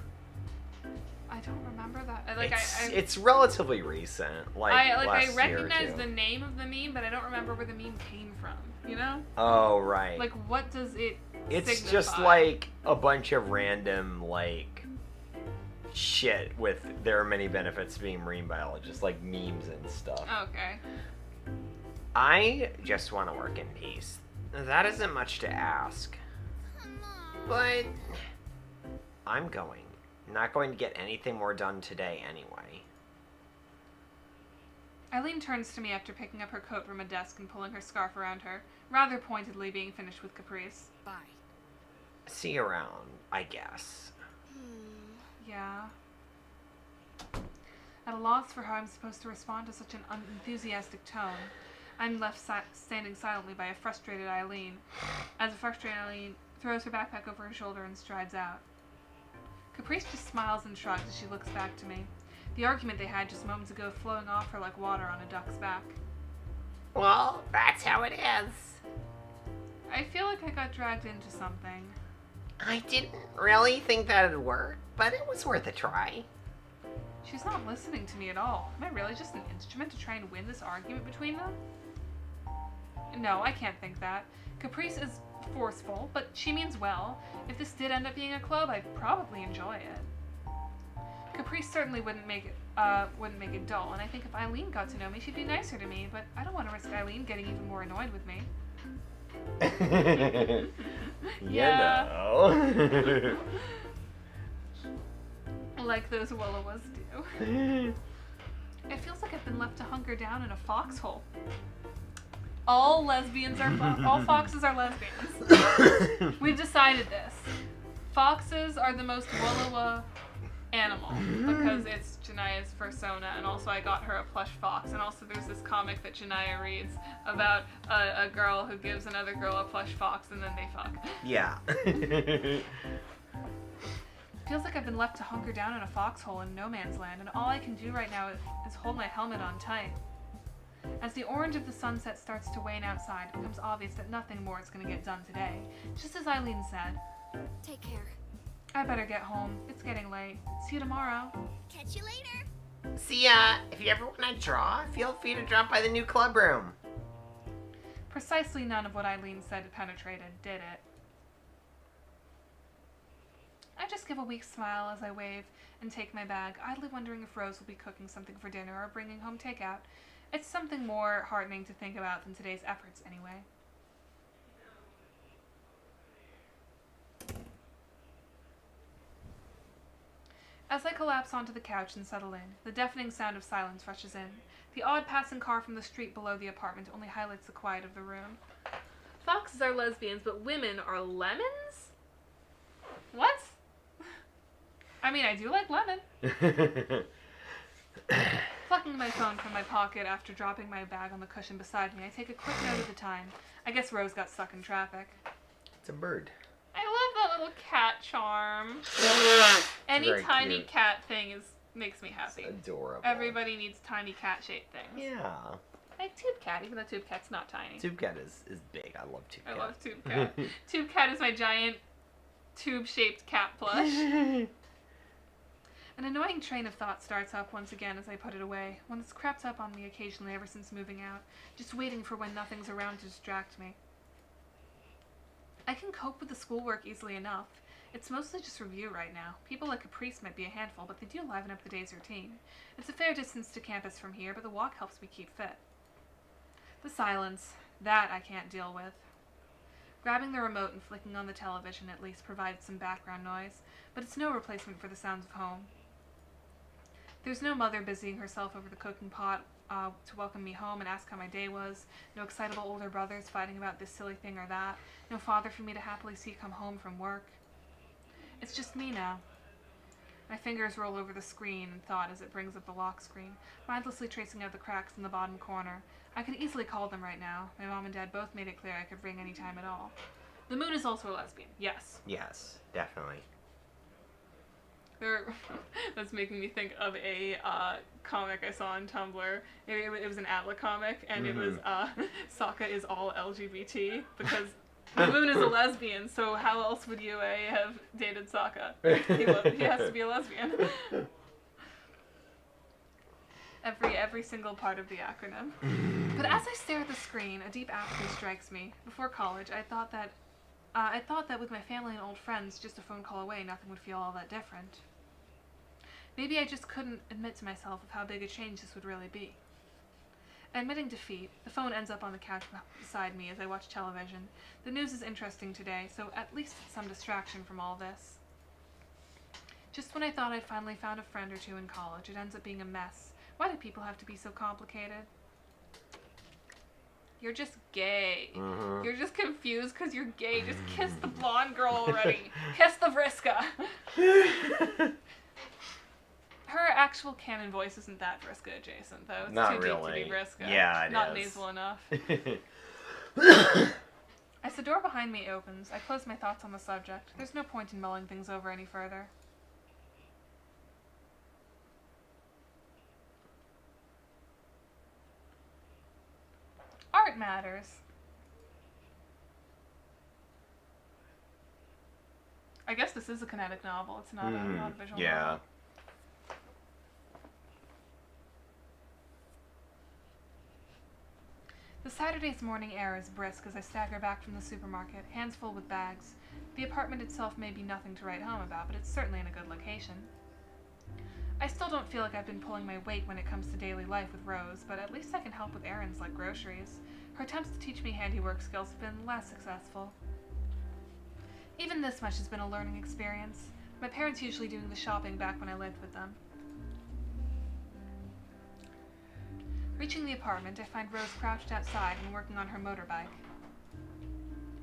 I don't remember that. It's relatively recent. I last year or recognize two. the name of the meme, but I don't remember where the meme came from. You know? Oh, right. Like, what does it It's signify? just like a bunch of random shit with there are many benefits to being marine biologists, like memes and stuff. Okay. I just want to work in peace. That isn't much to ask. Come on. But I'm going. Not going to get anything more done today anyway. Eileen turns to me after picking up her coat from a desk and pulling her scarf around her, rather pointedly being finished with Caprice. Bye. See you around, I guess. Yeah. At a loss for how I'm supposed to respond to such an unenthusiastic tone, I'm left standing silently by a frustrated Eileen, as a frustrated Eileen throws her backpack over her shoulder and strides out. Caprice just smiles and shrugs as she looks back to me, the argument they had just moments ago flowing off her like water on a duck's back. Well, that's how it is. I feel like I got dragged into something. I didn't really think that'd work, but it was worth a try. She's not listening to me at all. Am I really just an instrument to try and win this argument between them? No, I can't think that. Caprice is forceful, but she means well. If this did end up being a club, I'd probably enjoy it. Caprice certainly wouldn't make it dull, and I think if Eileen got to know me, she'd be nicer to me, but I don't want to risk Eileen getting even more annoyed with me. Yeah. You know. Like those Willowas do. It feels like I've been left to hunker down in a foxhole. All lesbians are all foxes are lesbians. We've decided this. Foxes are the most Willowa animal because it's Jonaya's persona, and also I got her a plush fox, and also there's this comic that Jonaya reads about a girl who gives another girl a plush fox and then they fuck. Yeah. Feels like I've been left to hunker down in a foxhole in no man's land, and all I can do right now is hold my helmet on tight. As the orange of the sunset starts to wane outside, it becomes obvious that nothing more is going to get done today. Just as Eileen said, Take care. I better get home. It's getting late. See you tomorrow. Catch you later. See ya! If you ever want to draw, feel free to drop by the new club room. Precisely none of what Eileen said penetrated, did it? I just give a weak smile as I wave and take my bag, idly wondering if Rose will be cooking something for dinner or bringing home takeout. It's something more heartening to think about than today's efforts, anyway. As I collapse onto the couch and settle in, the deafening sound of silence rushes in. The odd passing car from the street below the apartment only highlights the quiet of the room. Foxes are lesbians, but women are lemons? What? I mean, I do like lemon. Plucking my phone from my pocket after dropping my bag on the cushion beside me, I take a quick note of the time. I guess Rose got stuck in traffic. It's a bird. I love that little cat charm. Any Very tiny cute. cat thing makes me happy. It's adorable. Everybody needs tiny cat-shaped things. Yeah. Like Tube Cat, even though Tube Cat's not tiny. Tube Cat is big. I love Tube I Cat. love Tube Cat. Tube Cat is my giant tube-shaped cat plush. An annoying train of thought starts up once again as I put it away, one that's crept up on me occasionally ever since moving out, just waiting for when nothing's around to distract me. I can cope with the schoolwork easily enough. It's mostly just review right now. People like Caprice might be a handful, but they do liven up the day's routine. It's a fair distance to campus from here, but the walk helps me keep fit. The silence, that I can't deal with. Grabbing the remote and flicking on the television at least provides some background noise, but it's no replacement for the sounds of home. There's no mother busying herself over the cooking pot to welcome me home and ask how my day was, no excitable older brothers fighting about this silly thing or that, no father for me to happily see come home from work. It's just me now. My fingers roll over the screen in thought as it brings up the lock screen, mindlessly tracing out the cracks in the bottom corner. I could easily call them right now. My mom and dad both made it clear I could ring any time at all. The moon is also a lesbian, yes. Yes, definitely. That's making me think of a comic I saw on Tumblr. It was an Atla comic, and it was Sokka is all LGBT because the moon is a lesbian. So how else would UA have dated Sokka? He has to be a lesbian. Every single part of the acronym. But as I stare at the screen, a deep apathy strikes me. Before college, I thought that with my family and old friends, just a phone call away, nothing would feel all that different. Maybe I just couldn't admit to myself of how big a change this would really be. Admitting defeat, the phone ends up on the couch beside me as I watch television. The news is interesting today, so at least it's some distraction from all this. Just when I thought I'd finally found a friend or two in college, it ends up being a mess. Why do people have to be so complicated? You're just gay. Mm-hmm. You're just confused because you're gay. Just kiss the blonde girl already. Kiss the Vriska. Her actual canon voice isn't that Vriska adjacent, though. It's Not too really. deep to be Vriska. Yeah, it Not is. nasal enough. As the door behind me opens, I close my thoughts on the subject. There's no point in mulling things over any further. Art matters. I guess this is a kinetic novel. It's not a visual yeah. novel. The Saturday's morning air is brisk as I stagger back from the supermarket, hands full with bags. The apartment itself may be nothing to write home about, but it's certainly in a good location. I still don't feel like I've been pulling my weight when it comes to daily life with Rose, but at least I can help with errands like groceries. Her attempts to teach me handiwork skills have been less successful. Even this much has been a learning experience. My parents usually doing the shopping back when I lived with them. Reaching the apartment, I find Rose crouched outside and working on her motorbike.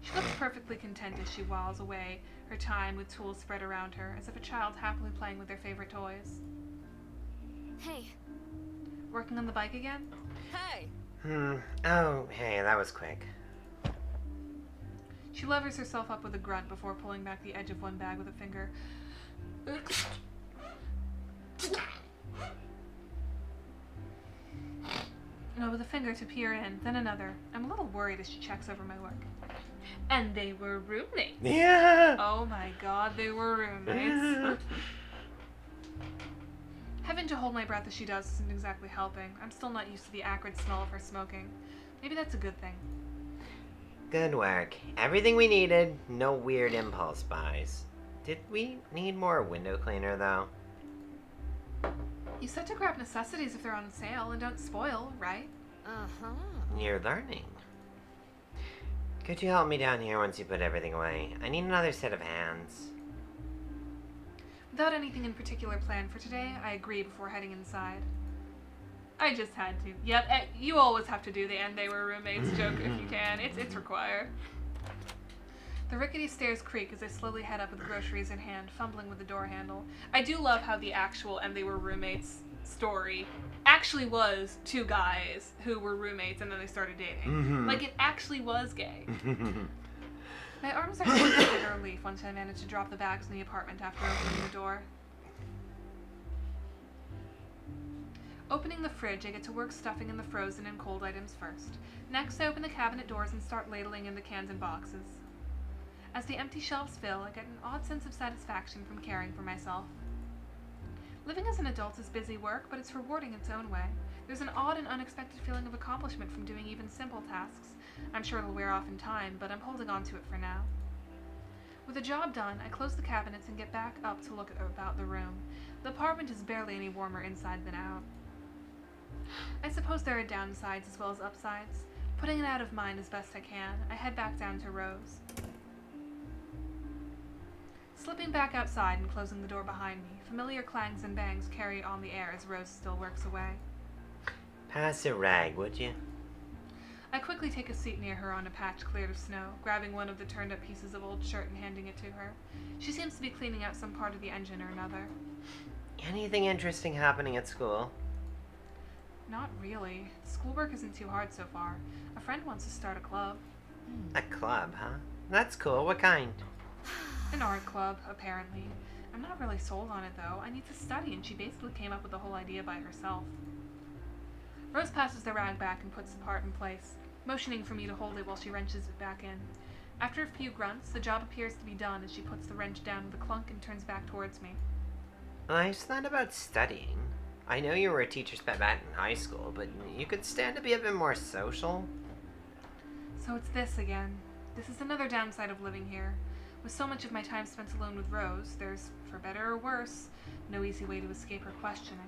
She looks perfectly content as she whiles away her time with tools spread around her, as if a child happily playing with their favorite toys. Hey, Working on the bike again? Hey! Oh, hey, that was quick. She levers herself up with a grunt before pulling back the edge of one bag with a finger. With a finger to peer in, then another. I'm a little worried as she checks over my work. And they were roommates. Yeah! Oh my god, they were roommates. Having to hold my breath as she does isn't exactly helping. I'm still not used to the acrid smell of her smoking. Maybe that's a good thing. Good work. Everything we needed. No weird impulse buys. Did we need more window cleaner, though? You said to grab necessities if they're on sale and don't spoil, right? uh-huh. You're learning. Could you help me down here once you put everything away? I need another set of hands. Without anything in particular planned for today, I agree before heading inside. I just had to. Yep, you always have to do the "and they were roommates" joke if you can. It's required. The rickety stairs creak as I slowly head up with groceries in hand, fumbling with the door handle. I do love how the actual "and they were roommates" story actually was two guys who were roommates and then they started dating. Like, it actually was gay. My arms are full of bitter relief once I manage to drop the bags in the apartment after opening the door. Opening the fridge, I get to work stuffing in the frozen and cold items first. Next, I open the cabinet doors and start ladling in the cans and boxes. As the empty shelves fill, I get an odd sense of satisfaction from caring for myself. Living as an adult is busy work, but it's rewarding its own way. There's an odd and unexpected feeling of accomplishment from doing even simple tasks. I'm sure it'll wear off in time, but I'm holding on to it for now. With the job done, I close the cabinets and get back up to look about the room. The apartment is barely any warmer inside than out. I suppose there are downsides as well as upsides. Putting it out of mind as best I can, I head back down to Rose. Slipping back outside and closing the door behind me, familiar clangs and bangs carry on the air as Rose still works away. Pass a rag, would you? I quickly take a seat near her on a patch cleared of snow, grabbing one of the turned-up pieces of old shirt and handing it to her. She seems to be cleaning out some part of the engine or another. Anything interesting happening at school? Not really. Schoolwork isn't too hard so far. A friend wants to start a club. A club, huh? That's cool. What kind? An art club, apparently. I'm not really sold on it, though. I need to study, and she basically came up with the whole idea by herself. Rose passes the rag back and puts the part in place, motioning for me to hold it while she wrenches it back in. After a few grunts, the job appears to be done as she puts the wrench down with a clunk and turns back towards me. Life's not about studying. I know you were a teacher's pet bat in high school, but you could stand to be a bit more social. So it's this again. This is another downside of living here. With so much of my time spent alone with Rose, there's, for better or worse, no easy way to escape her questioning.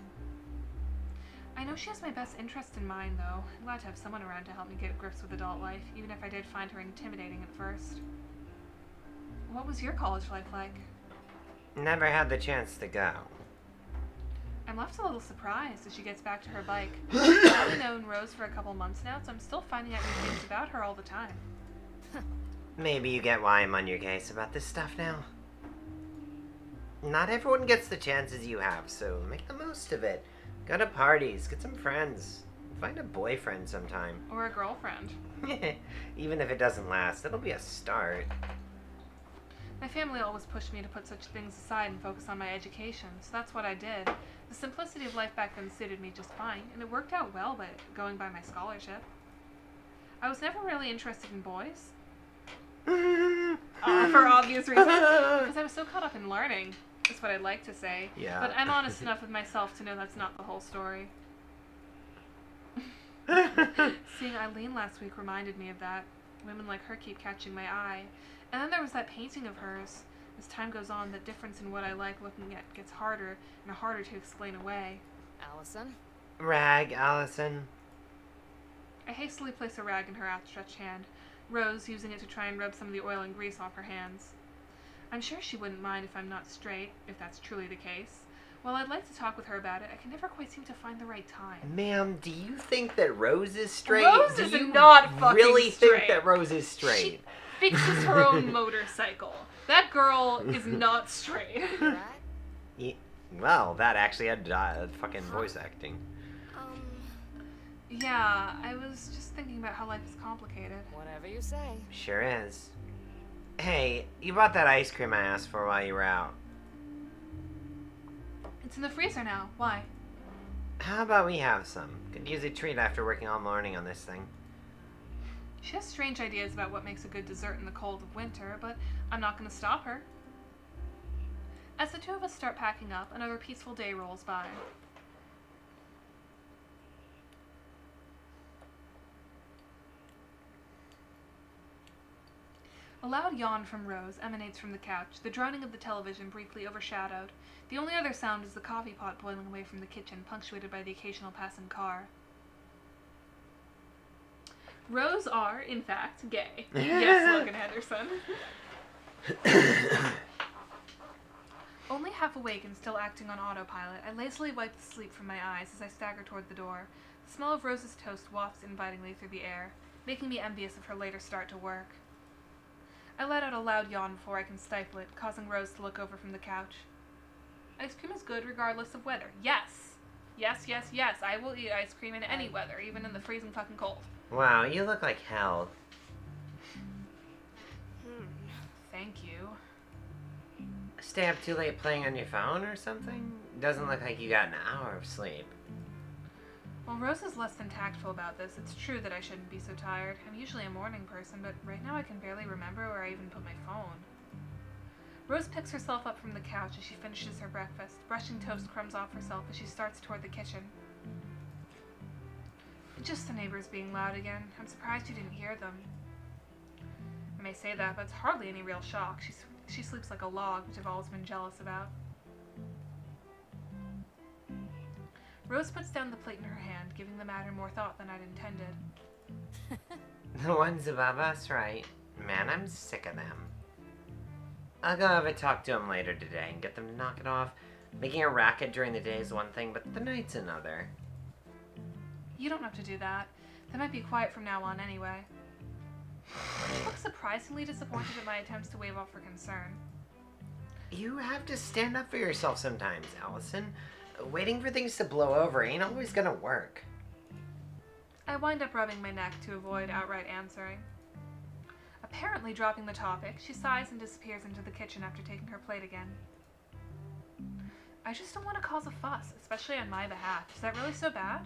I know she has my best interest in mind, though. I'm glad to have someone around to help me get grips with adult life, even if I did find her intimidating at first. What was your college life like? Never had the chance to go. I'm left a little surprised as she gets back to her bike. I've only known Rose for a couple months now, so I'm still finding out new things about her all the time. Maybe you get why I'm on your case about this stuff now. Not everyone gets the chances you have, so make the most of it. Go to parties, get some friends, find a boyfriend sometime. Or a girlfriend. Even if it doesn't last, it'll be a start. My family always pushed me to put such things aside and focus on my education, so that's what I did. The simplicity of life back then suited me just fine, and it worked out well by going by my scholarship. I was never really interested in boys. For obvious reasons, because I was so caught up in learning, is what I'd like to say. Yeah. But I'm honest enough with myself to know that's not the whole story. Seeing Eileen last week reminded me of that. Women like her keep catching my eye. And then there was that painting of hers. As time goes on, the difference in what I like looking at gets harder and harder to explain away. Allison? Rag, Allison. I hastily place a rag in her outstretched hand, Rose using it to try and rub some of the oil and grease off her hands. I'm sure she wouldn't mind if I'm not straight, if that's truly the case. While I'd like to talk with her about it, I can never quite seem to find the right time. Ma'am, do you think that Rose is straight? Rose do is you not fucking really straight. think that Rose is straight? fixes her own motorcycle. That girl is not straight. Right? Well, that actually had fucking voice acting. Yeah, I was just thinking about how life is complicated. Whatever you say. Sure is. Hey, you bought that ice cream I asked for while you were out. It's in the freezer now. Why? How about we have some? Could use a treat after working all morning on this thing. She has strange ideas about what makes a good dessert in the cold of winter, but I'm not going to stop her. As the two of us start packing up, another peaceful day rolls by. A loud yawn from Rose emanates from the couch, the droning of the television briefly overshadowed. The only other sound is the coffee pot boiling away from the kitchen, punctuated by the occasional passing car. Rose are, in fact, gay. Yes, Logan Henderson. Only half awake and still acting on autopilot, I lazily wipe the sleep from my eyes as I stagger toward the door. The smell of Rose's toast wafts invitingly through the air, making me envious of her later start to work. I let out a loud yawn before I can stifle it, causing Rose to look over from the couch. Ice cream is good regardless of weather. Yes! Yes, yes, yes, I will eat ice cream in any weather, even in the freezing fucking cold. Wow, you look like hell. Thank you. Stay up too late playing on your phone or something? Doesn't look like you got an hour of sleep. While Rose is less than tactful about this, it's true that I shouldn't be so tired. I'm usually a morning person, but right now I can barely remember where I even put my phone. Rose picks herself up from the couch as she finishes her breakfast, brushing toast crumbs off herself as she starts toward the kitchen. Just the neighbors being loud again. I'm surprised you didn't hear them. I may say that, but it's hardly any real shock. She sleeps like a log, which I've always been jealous about. Rose puts down the plate in her hand, giving the matter more thought than I'd intended. The ones above us, right? Man, I'm sick of them. I'll go have a talk to them later today and get them to knock it off. Making a racket during the day is one thing, but the night's another. You don't have to do that. They might be quiet from now on anyway. You look surprisingly disappointed at my attempts to wave off her concern. You have to stand up for yourself sometimes, Allison. Waiting for things to blow over ain't always gonna work. I wind up rubbing my neck to avoid outright answering. Apparently dropping the topic, she sighs and disappears into the kitchen after taking her plate again. I just don't want to cause a fuss, especially on my behalf. Is that really so bad?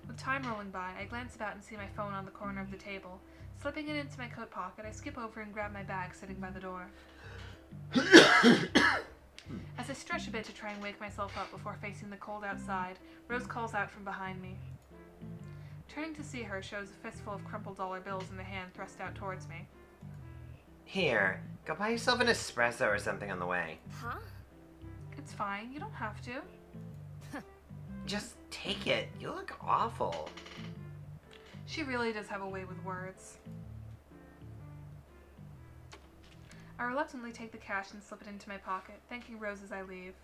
With time rolling by, I glance about and see my phone on the corner of the table. Slipping it into my coat pocket, I skip over and grab my bag sitting by the door. As I stretch a bit to try and wake myself up before facing the cold outside, Rose calls out from behind me. Turning to see her shows a fistful of crumpled dollar bills in the hand thrust out towards me. Here, go buy yourself an espresso or something on the way. Huh? It's fine, you don't have to. Just take it. You look awful. She really does have a way with words. I reluctantly take the cash and slip it into my pocket, thanking Rose as I leave.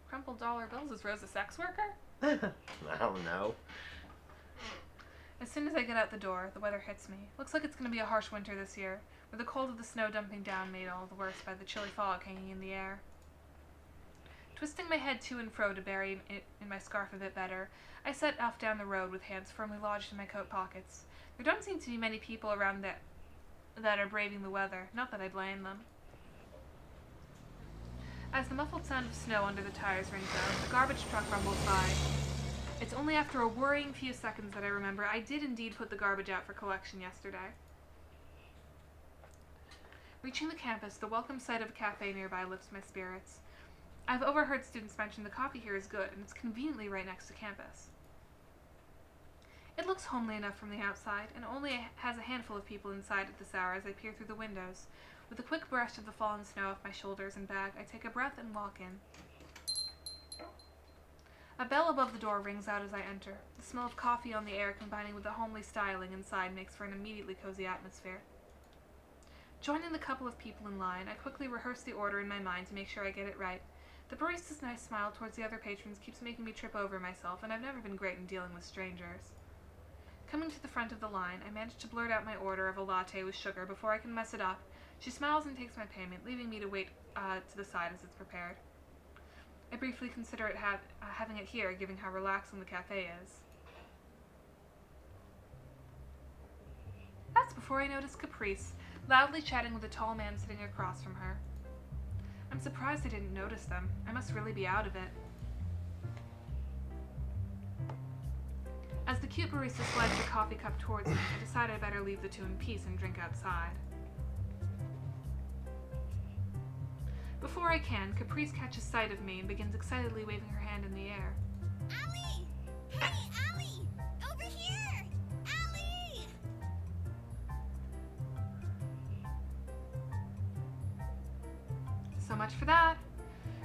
Crumpled dollar bills? Is Rose a sex worker? I don't know. As soon as I get out the door, the weather hits me. Looks like it's going to be a harsh winter this year, with the cold of the snow dumping down made all the worse by the chilly fog hanging in the air. Twisting my head to and fro to bury it in my scarf a bit better, I set off down the road with hands firmly lodged in my coat pockets. There don't seem to be many people around that are braving the weather, not that I blame them. As the muffled sound of snow under the tires rings out, the garbage truck rumbles by. It's only after a worrying few seconds that I remember I did indeed put the garbage out for collection yesterday. Reaching the campus, the welcome sight of a cafe nearby lifts my spirits. I've overheard students mention the coffee here is good, and it's conveniently right next to campus. It looks homely enough from the outside, and only has a handful of people inside at this hour as I peer through the windows. With a quick brush of the fallen snow off my shoulders and bag, I take a breath and walk in. A bell above the door rings out as I enter. The smell of coffee on the air combining with the homely styling inside makes for an immediately cozy atmosphere. Joining the couple of people in line, I quickly rehearse the order in my mind to make sure I get it right. The barista's nice smile towards the other patrons keeps making me trip over myself, and I've never been great in dealing with strangers. Coming to the front of the line, I manage to blurt out my order of a latte with sugar before I can mess it up. She smiles and takes my payment, leaving me to wait to the side as it's prepared. I briefly consider having it here, given how relaxing the cafe is. That's before I notice Caprice, loudly chatting with a tall man sitting across from her. I'm surprised I didn't notice them. I must really be out of it. As the cute barista slides her coffee cup towards me, I decide I better leave the two in peace and drink outside. Before I can, Caprice catches sight of me and begins excitedly waving her hand in the air. Allie! Hey, Allie! Over here! Allie! So much for that.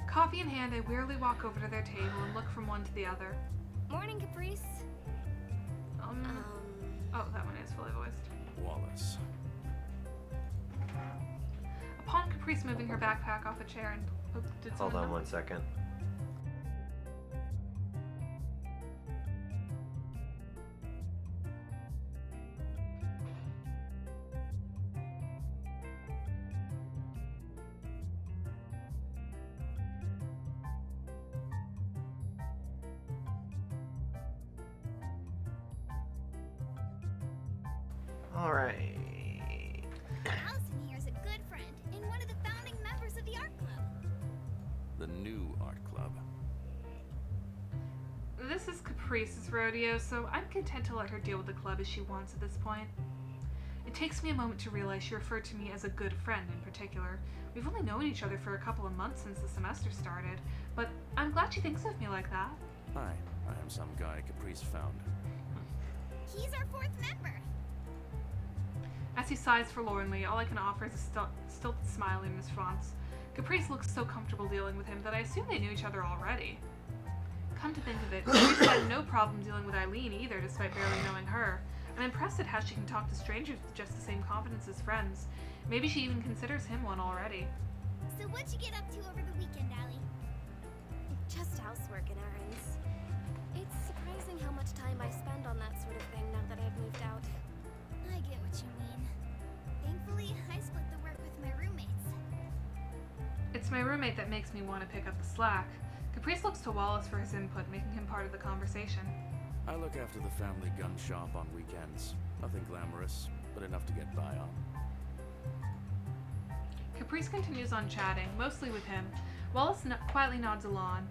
Coffee in hand, I wearily walk over to their table and look from one to the other. Morning, Caprice. Oh, that one is fully voiced. Wallace. Upon Caprice moving her backpack off a chair and... Oh, did Hold someone on know? 1 second. All right. Allison here is a good friend and one of the founding members of the art club. The new art club. This is Caprice's rodeo, so I'm content to let her deal with the club as she wants at this point. It takes me a moment to realize she referred to me as a good friend in particular. We've only known each other for a couple of months since the semester started, but I'm glad she thinks of me like that. Hi, I am some guy Caprice found. He's our fourth member. As he sighs forlornly, all I can offer is a stilted smile in response. Caprice looks so comfortable dealing with him that I assume they knew each other already. Come to think of it, Caprice had no problem dealing with Eileen either, despite barely knowing her. I'm impressed at how she can talk to strangers with just the same confidence as friends. Maybe she even considers him one already. So what'd you get up to over the weekend, Allie? Just housework and errands. It's surprising how much time I spend on that sort of thing now that I've moved out. I get what you mean. Thankfully, I split the work with my roommates. It's my roommate that makes me want to pick up the slack. Caprice looks to Wallace for his input, making him part of the conversation. I look after the family gun shop on weekends. Nothing glamorous, but enough to get by on. Caprice continues on chatting, mostly with him. Wallace quietly nods along,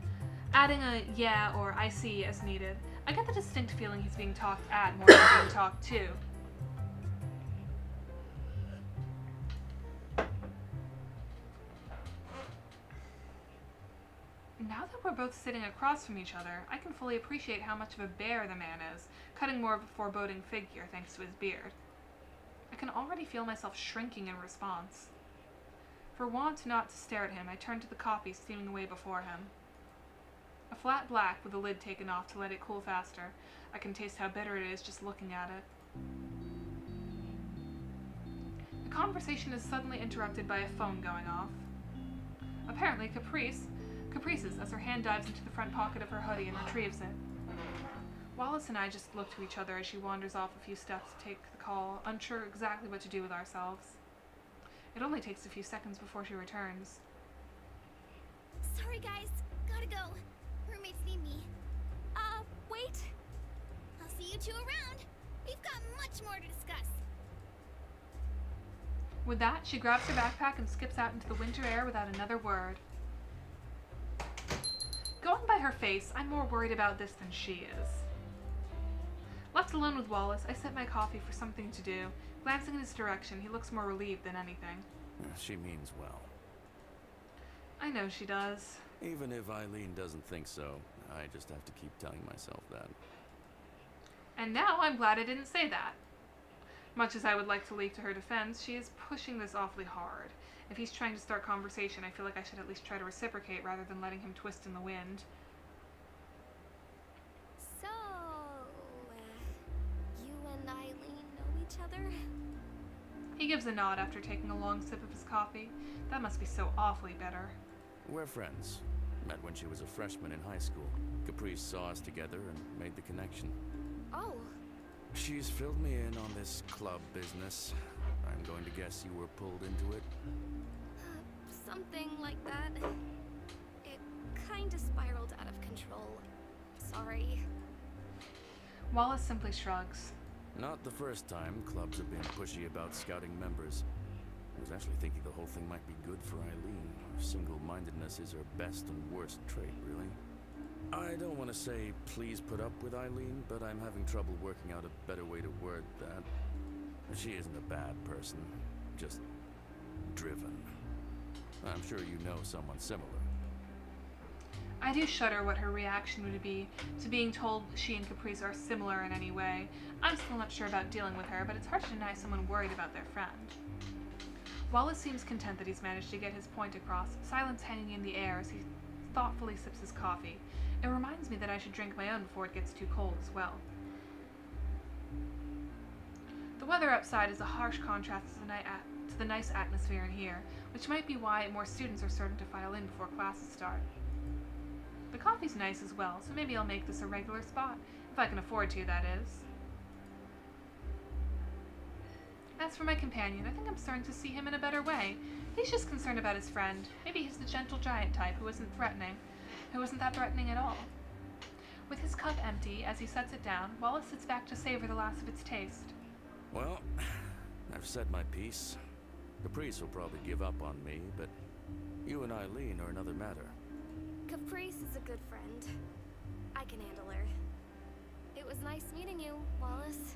adding a yeah or I see as needed. I get the distinct feeling he's being talked at more than being talked to. Now that we're both sitting across from each other, I can fully appreciate how much of a bear the man is, cutting more of a foreboding figure thanks to his beard. I can already feel myself shrinking in response. For want not to stare at him, I turn to the coffee steaming away before him. A flat black with the lid taken off to let it cool faster. I can taste how bitter it is just looking at it. The conversation is suddenly interrupted by a phone going off. Apparently Caprice's, as her hand dives into the front pocket of her hoodie and retrieves it. Wallace and I just look to each other as she wanders off a few steps to take the call, unsure exactly what to do with ourselves. It only takes a few seconds before she returns. Sorry, guys. Gotta go. Roommates need me. Wait. I'll see you two around. We've got much more to discuss. With that, she grabs her backpack and skips out into the winter air without another word. Going by her face, I'm more worried about this than she is. Left alone with Wallace, I sip my coffee for something to do. Glancing in his direction, he looks more relieved than anything. She means well. I know she does. Even if Eileen doesn't think so, I just have to keep telling myself that. And now I'm glad I didn't say that. Much as I would like to leap to her defense, she is pushing this awfully hard. If he's trying to start conversation, I feel like I should at least try to reciprocate rather than letting him twist in the wind. So, you and Eileen know each other? He gives a nod after taking a long sip of his coffee. That must be so awfully bitter. We're friends. Met when she was a freshman in high school. Caprice saw us together and made the connection. Oh, She's filled me in on this club business. I'm going to guess you were pulled into it. Something like that. It kinda spiraled out of control. Sorry. Wallace simply shrugs. Not the first time clubs have been pushy about scouting members. I was actually thinking the whole thing might be good for Eileen. Single-mindedness is her best and worst trait, really. I don't want to say please put up with Eileen, but I'm having trouble working out a better way to word that. She isn't a bad person, just driven. I'm sure you know someone similar. I do shudder what her reaction would be to being told she and Caprice are similar in any way. I'm still not sure about dealing with her, but it's hard to deny someone worried about their friend. Wallace seems content that he's managed to get his point across, silence hanging in the air as he thoughtfully sips his coffee. It reminds me that I should drink my own before it gets too cold as well. The weather outside is a harsh contrast to the nice atmosphere in here, which might be why more students are starting to file in before classes start. The coffee's nice as well, so maybe I'll make this a regular spot, if I can afford to, that is. As for my companion, I think I'm starting to see him in a better way. He's just concerned about his friend. Maybe he's the gentle giant type who isn't that threatening at all. With his cup empty, as he sets it down, Wallace sits back to savor the last of its taste. Well, I've said my piece. Caprice will probably give up on me, but you and Eileen are another matter. Caprice is a good friend. I can handle her. It was nice meeting you, Wallace.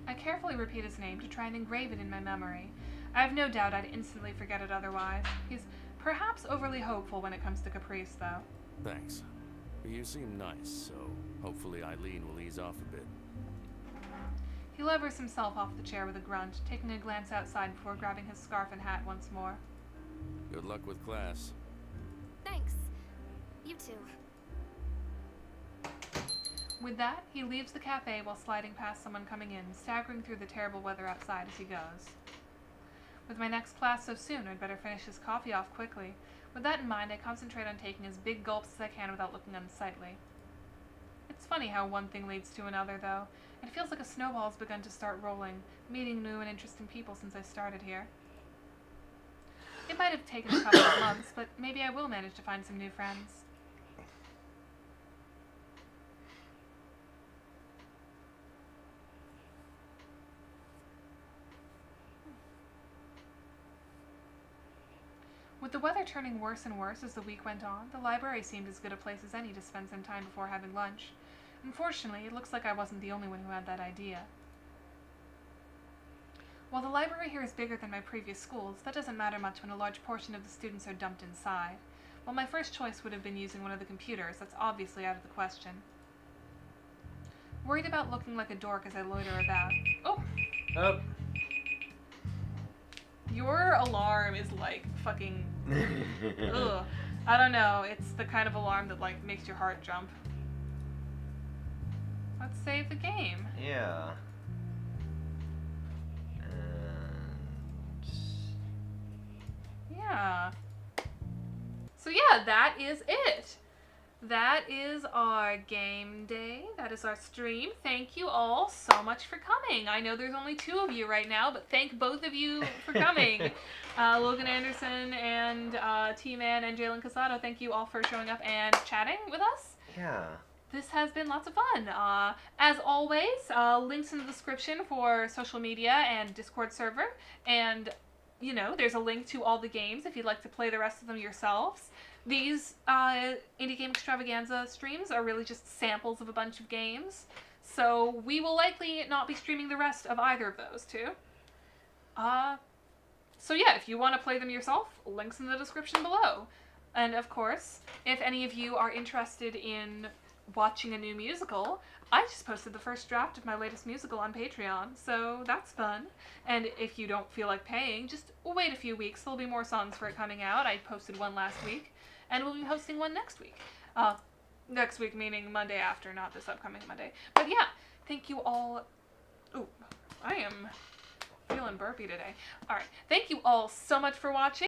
I carefully repeat his name to try and engrave it in my memory. I have no doubt I'd instantly forget it otherwise. He's perhaps overly hopeful when it comes to Caprice, though. Thanks. You seem nice, so hopefully Eileen will ease off a bit. He levers himself off the chair with a grunt, taking a glance outside before grabbing his scarf and hat once more. Good luck with class. Thanks. You too. With that, he leaves the cafe while sliding past someone coming in, staggering through the terrible weather outside as he goes. With my next class so soon, I'd better finish his coffee off quickly. With that in mind, I concentrate on taking as big gulps as I can without looking unsightly. It's funny how one thing leads to another, though. It feels like a snowball's begun to start rolling, meeting new and interesting people since I started here. It might have taken a couple of months, but maybe I will manage to find some new friends. With the weather turning worse and worse as the week went on, the library seemed as good a place as any to spend some time before having lunch. Unfortunately, it looks like I wasn't the only one who had that idea. While the library here is bigger than my previous schools, that doesn't matter much when a large portion of the students are dumped inside. While my first choice would have been using one of the computers, that's obviously out of the question. Worried about looking like a dork as I loiter about. Oh! Your alarm is like fucking... Ugh. I don't know, it's the kind of alarm that like makes your heart jump. Let's save the game. Yeah. Yeah. So yeah, that is it. That is our game day. That is our stream. Thank you all so much for coming. I know there's only 2 of you right now, but thank both of you for coming. Logan Anderson and T-Man and Jalen Casado, thank you all for showing up and chatting with us. Yeah. This has been lots of fun. As always, links in the description for social media and Discord server. And, you know, there's a link to all the games if you'd like to play the rest of them yourselves. These Indie Game Extravaganza streams are really just samples of a bunch of games. So we will likely not be streaming the rest of either of those two. So yeah, if you want to play them yourself, links in the description below. And of course, if any of you are interested in watching a new musical, I just posted the first draft of my latest musical on Patreon, so that's fun. And if you don't feel like paying, just wait a few weeks. There'll be more songs for it coming out. I posted one last week, and we'll be hosting one next week. Next week meaning Monday after, not this upcoming Monday. But yeah, thank you all. Ooh, I am feeling burpy today. Alright, thank you all so much for watching.